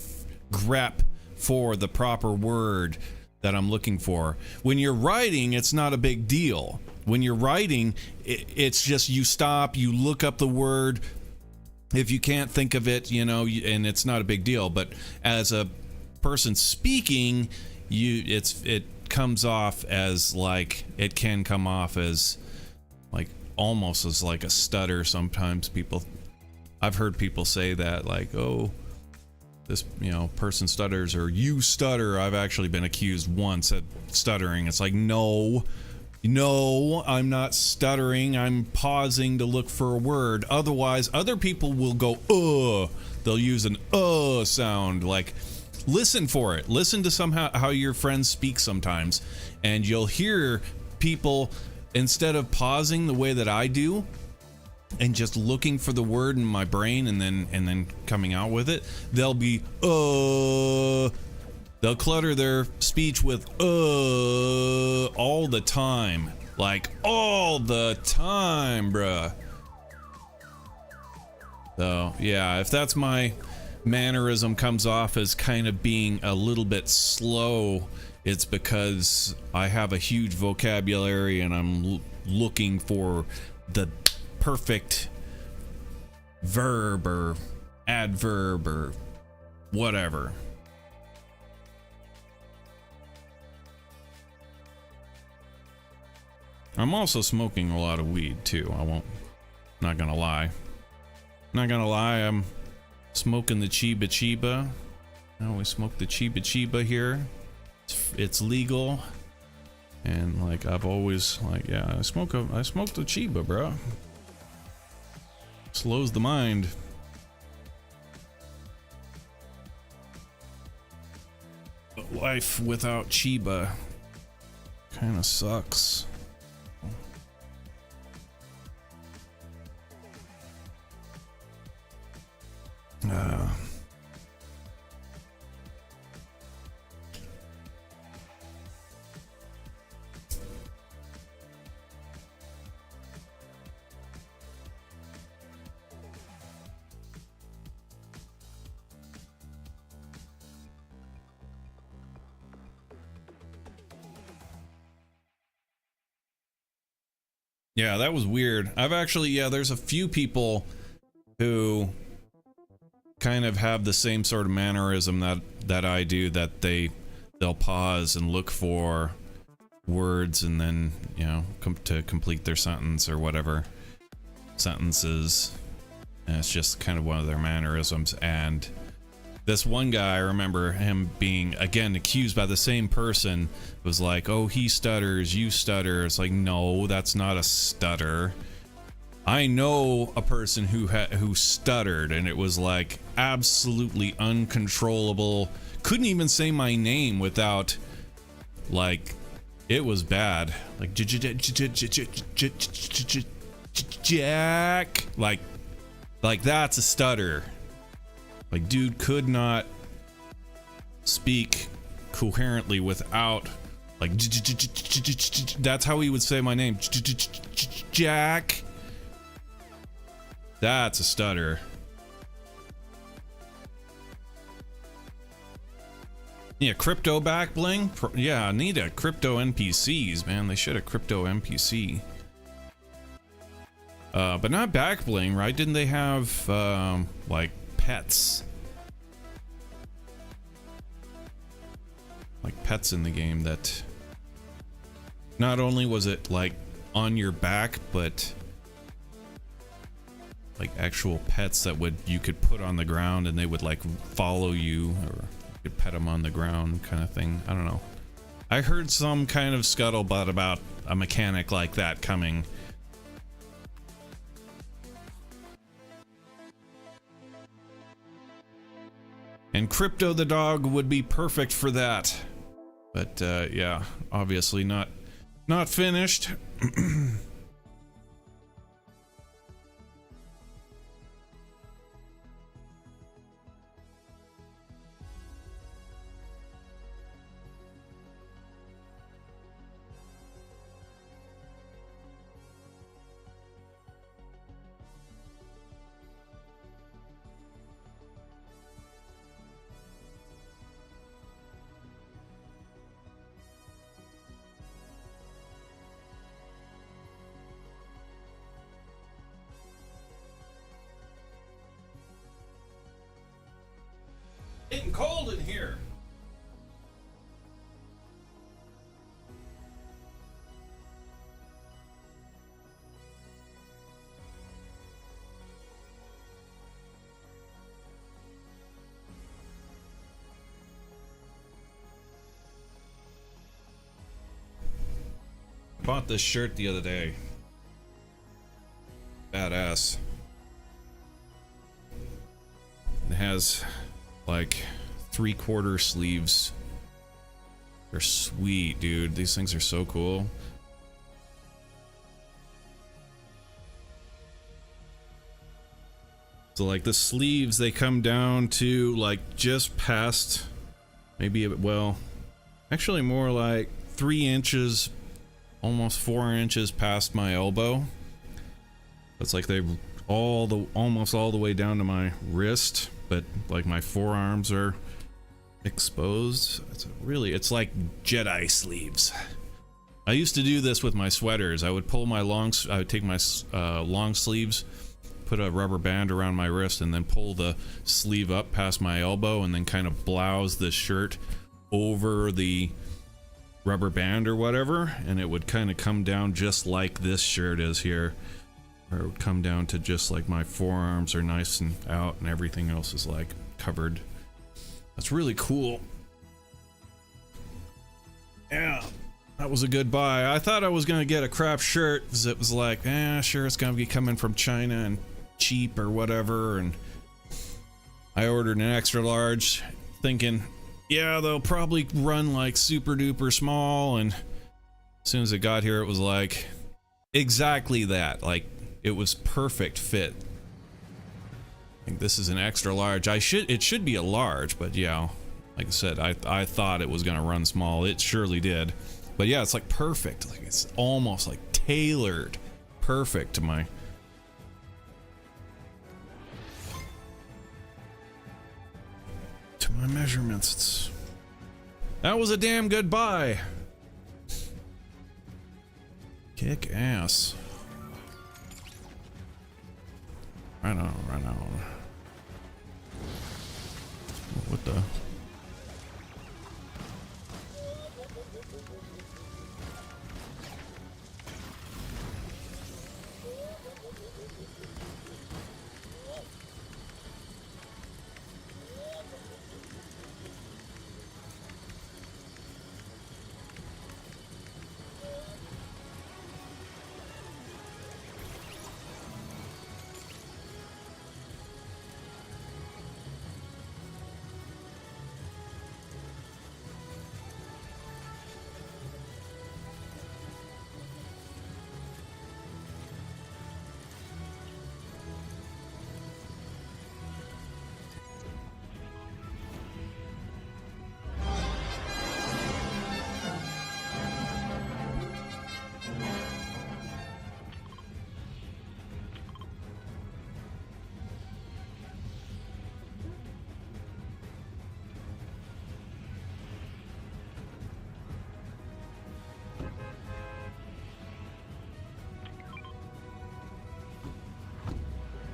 grep for the proper word that I'm looking for. When you're writing, it's not a big deal. When you're writing, it's just you stop, you look up the word. If you can't think of it, you know, and it's not a big deal. But as a person speaking, it comes off as like, it can come off as like almost as like a stutter. Sometimes I've heard people say that, like, oh, this, you know, person stutters, or you stutter. I've actually been accused once of stuttering. It's like, no, I'm not stuttering. I'm pausing to look for a word. Otherwise, other people will go, they'll use an sound. Like, listen for it. Listen to how your friends speak sometimes, and you'll hear people, instead of pausing the way that I do and just looking for the word in my brain and then coming out with it, they'll be they'll clutter their speech with all the time. Like, all the time, bruh. So, yeah, if that's my mannerism comes off as kind of being a little bit slow, it's because I have a huge vocabulary and I'm looking for the perfect verb or adverb or whatever. I'm also smoking a lot of weed too. Not gonna lie, I'm smoking the Chiba Chiba. I always smoke the Chiba Chiba here. It's legal, and like, I've always, like, yeah, I smoke the Chiba, bro. Slows the mind. But life without Chiba kind of sucks. Yeah, that was weird. I've actually, yeah, there's a few people who kind of have the same sort of mannerism that I do, that they'll pause and look for words and then, you know, to complete their sentence or whatever sentences. And it's just kind of one of their mannerisms. And this one guy, I remember him being, again, accused by the same person, was like, oh, he stutters, you stutter. It's like, no, that's not a stutter. I know a person who stuttered, and it was like absolutely uncontrollable. Couldn't even say my name without, like, it was bad. Like, Jack, like that's a stutter. Like, dude could not speak coherently without, like, that's how he would say my name. Jack. That's a stutter. Yeah, crypto back bling? Yeah, I need a crypto NPCs, man. They should have crypto NPC. But not back bling, right? Didn't they have, like, pets? Like, pets in the game that not only was it, like, on your back, but like actual pets that you could put on the ground and they would like follow you, or you could pet them on the ground kind of thing. I don't know. I heard some kind of scuttlebutt about a mechanic like that coming. And Crypto the dog would be perfect for that. But yeah, obviously not finished. Getting cold in here. Bought this shirt the other day. Badass. It has like 3/4 sleeves. They're sweet, dude. These things are so cool. So like the sleeves, they come down to like just past, maybe, well, actually more like 3 inches, almost 4 inches past my elbow. It's like they almost all the way down to my wrist, but like my forearms are exposed. It's like Jedi sleeves. I used to do this with my sweaters. I would take my long sleeves, put a rubber band around my wrist, and then pull the sleeve up past my elbow, and then kind of blouse the shirt over the rubber band or whatever, and it would kind of come down just like this shirt is here. Or it would come down to just like my forearms are nice and out, and everything else is like covered. That's really cool. Yeah, that was a good buy. I thought I was gonna get a crap shirt because it was like, sure, it's gonna be coming from China and cheap or whatever. And I ordered an extra large, thinking, yeah, they'll probably run like super duper small. And as soon as it got here, it was like exactly that. Like, it was perfect fit. I think this is an extra large. It should be a large, but yeah, like I said, I thought it was gonna run small. It surely did. But yeah, it's like perfect. Like, it's almost like tailored perfect to my measurements. That was a damn good buy. Kick ass. Right on. What the?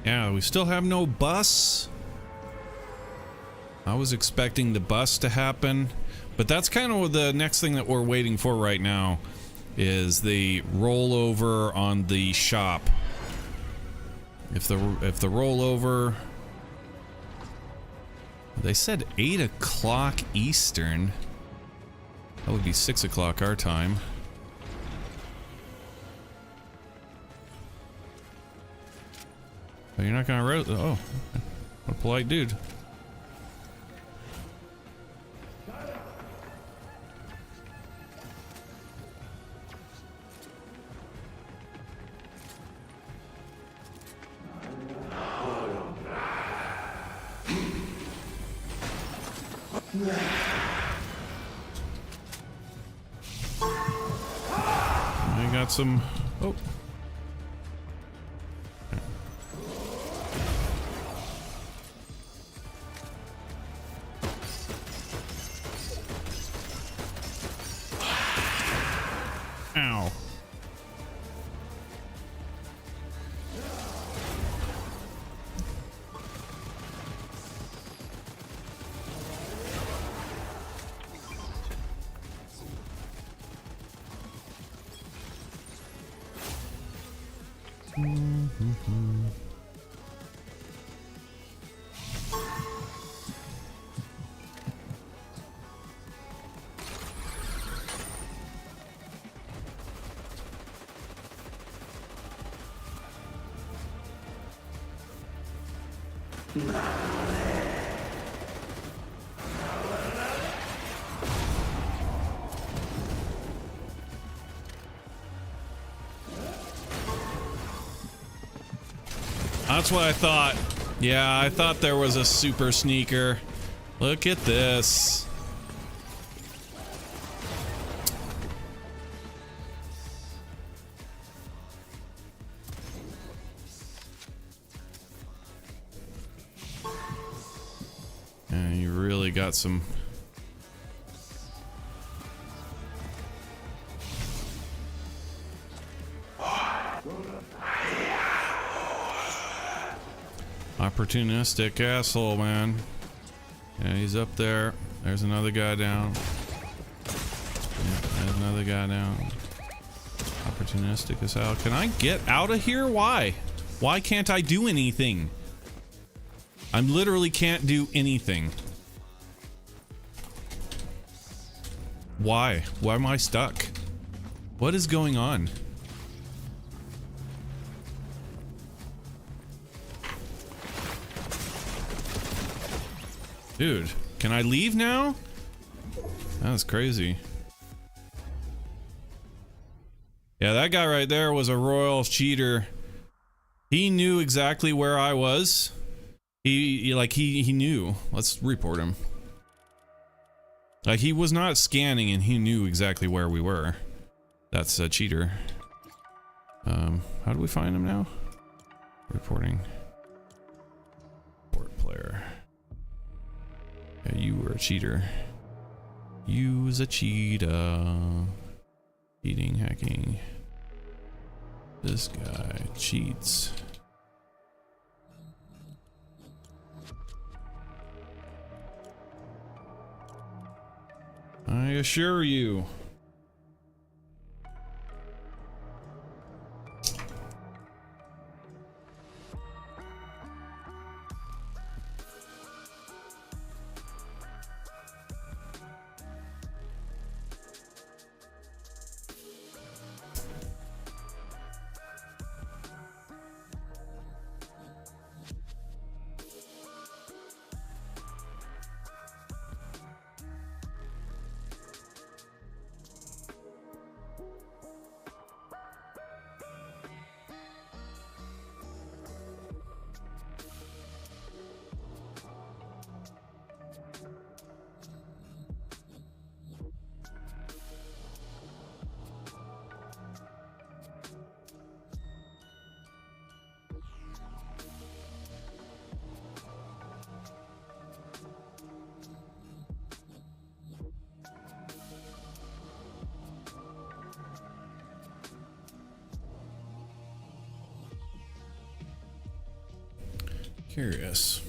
Yeah, we still have no bus. I was expecting the bus to happen, but that's kind of the next thing that we're waiting for right now, is the rollover on the shop. If the rollover, they said 8 o'clock Eastern. That would be 6 o'clock our time. Oh, you're not gonna oh, what a polite dude. I got some. Oh. Ow. That's what I thought. Yeah, I thought there was a super sneaker. Look at this. And you really got some. Opportunistic asshole, man. Yeah, he's up there. There's another guy down. Yeah, there's another guy down. Opportunistic as hell. Can I get out of here? Why? Why can't I do anything? I literally can't do anything. Why? Why am I stuck? What is going on? Dude, can I leave now? That's crazy. Yeah, that guy right there was a royal cheater. He knew exactly where I was. He knew. Let's report him. Like, he was not scanning and he knew exactly where we were. That's a cheater. How do we find him now? Reporting. Report player. Yeah, you were a cheater. You was a cheater. Cheating, hacking. This guy cheats. I assure you. Curious.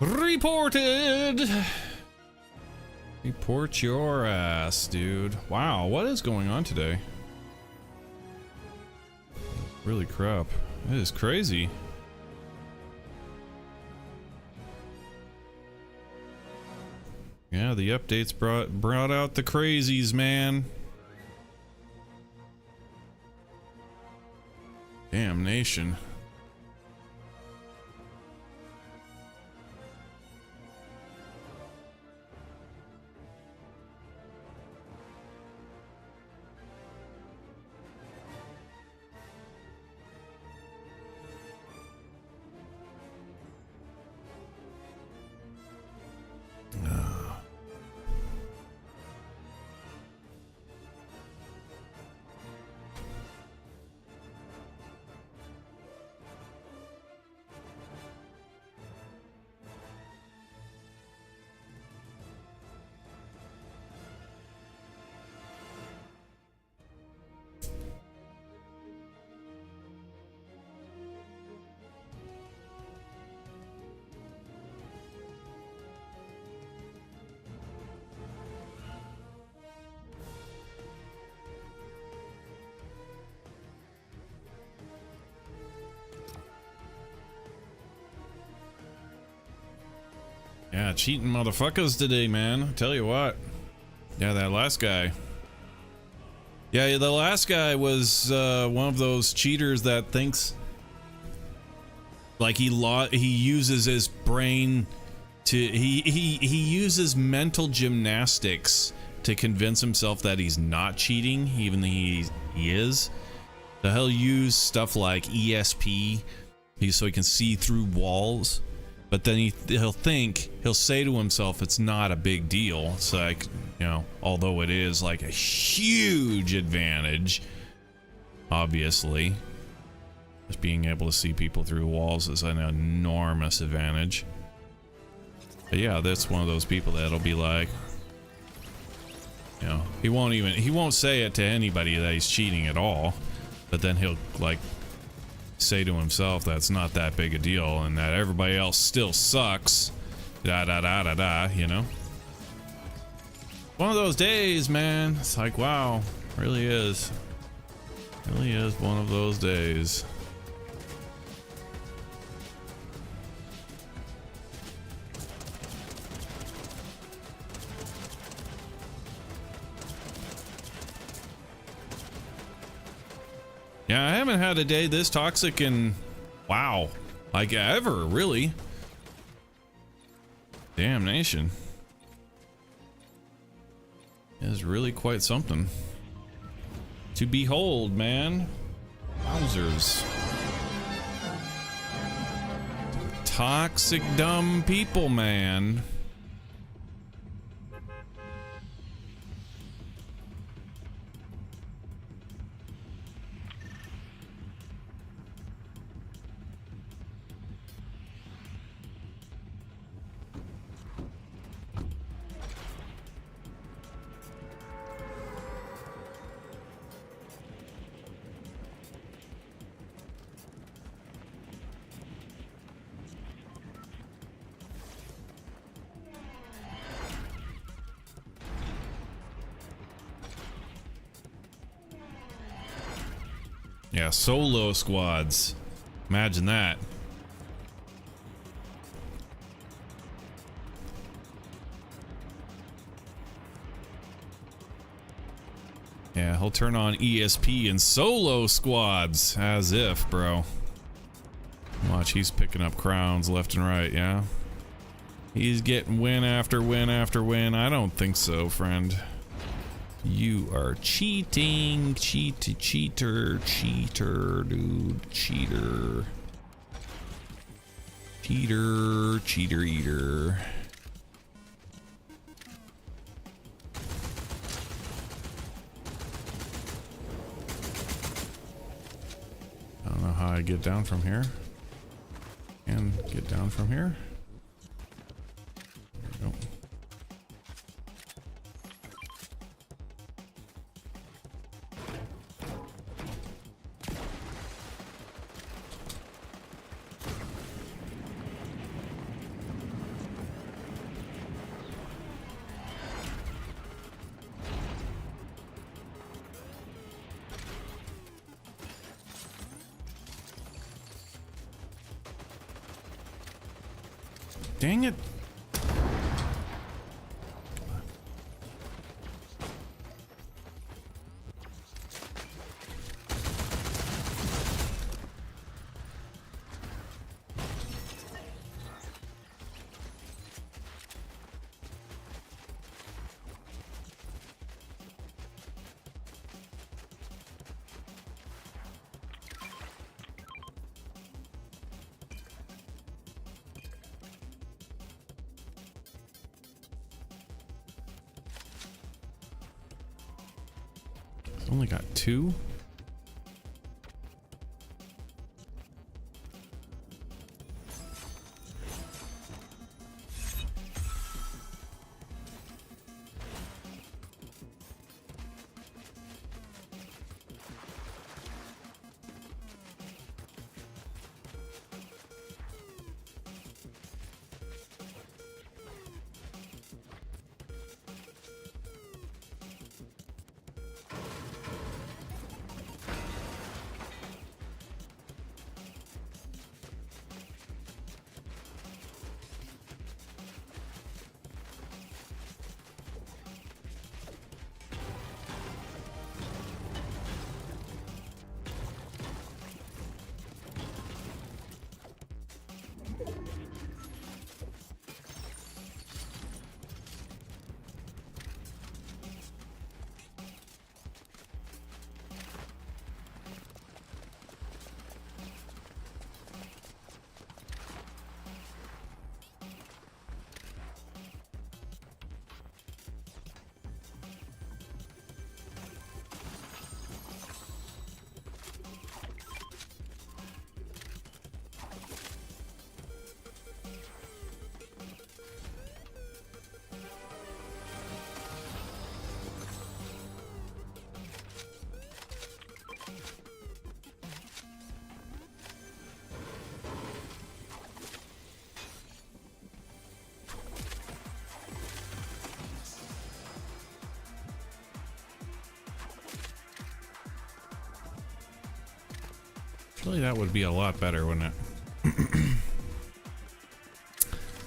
Reported. Report your ass, dude. Wow, what is going on today? Really crap. It is crazy. Yeah, the updates brought out the crazies, man. Damnation. Yeah, cheating motherfuckers today, man. I tell you what. Yeah, that last guy. Yeah, the last guy was one of those cheaters that thinks like he uses his brain to he uses mental gymnastics to convince himself that he's not cheating, even though he is. So he'll use stuff like ESP so he can see through walls. But then he'll say to himself it's not a big deal. It's like, you know, although it is like a huge advantage, obviously. Just being able to see people through walls is an enormous advantage. But yeah, that's one of those people that'll be like, you know, he won't say it to anybody that he's cheating at all. But then he'll like say to himself that's not that big a deal and that everybody else still sucks, da da da da da, you know. One of those days, man. It's like, wow, really is one of those days. Yeah, I haven't had a day this toxic in, wow, like ever, really. Damnation. It is really quite something to behold, man. Wowzers. Toxic, dumb people, man. Yeah, solo squads. Imagine that. Yeah, he'll turn on ESP in solo squads. As if, bro. Watch, he's picking up crowns left and right, yeah? He's getting win after win after win. I don't think so, friend. You are cheating. Cheater, dude. Cheater. Cheater eater. I don't know how I get down from here. And get down from here. There we go. Dang it. Only got 2. Surely that would be a lot better, wouldn't it?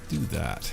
Do that.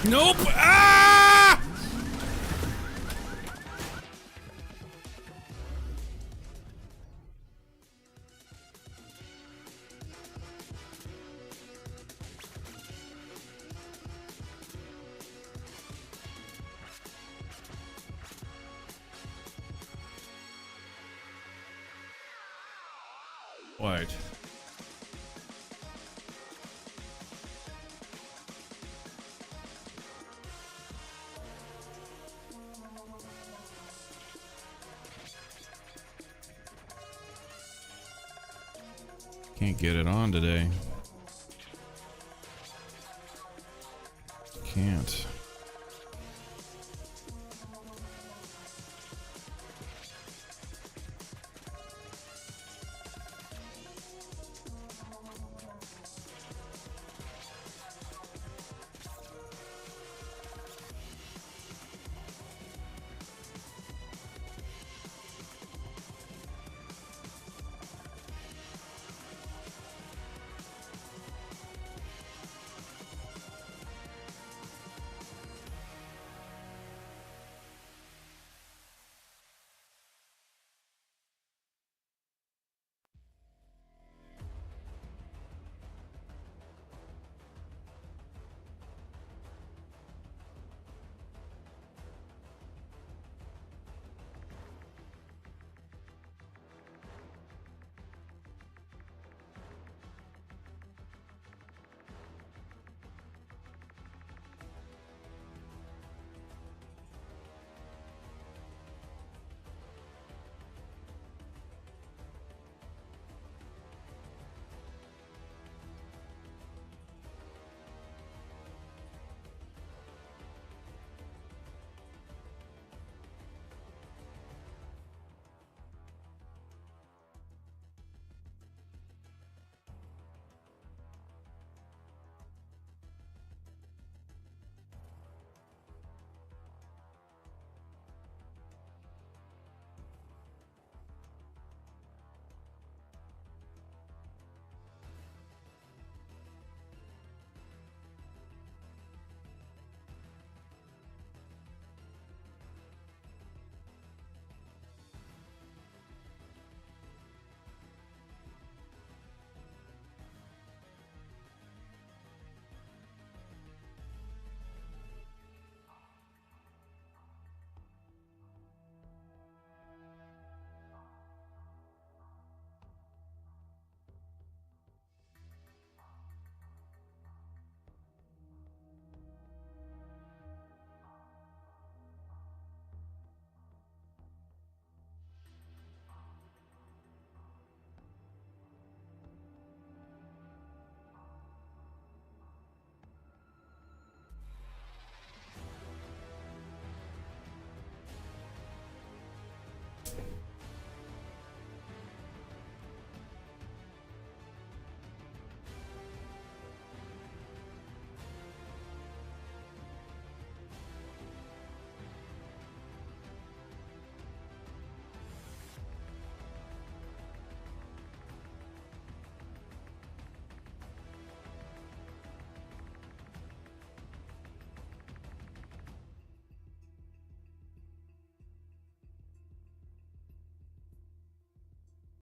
Nope! Ah! What? Can't get it on today. Can't.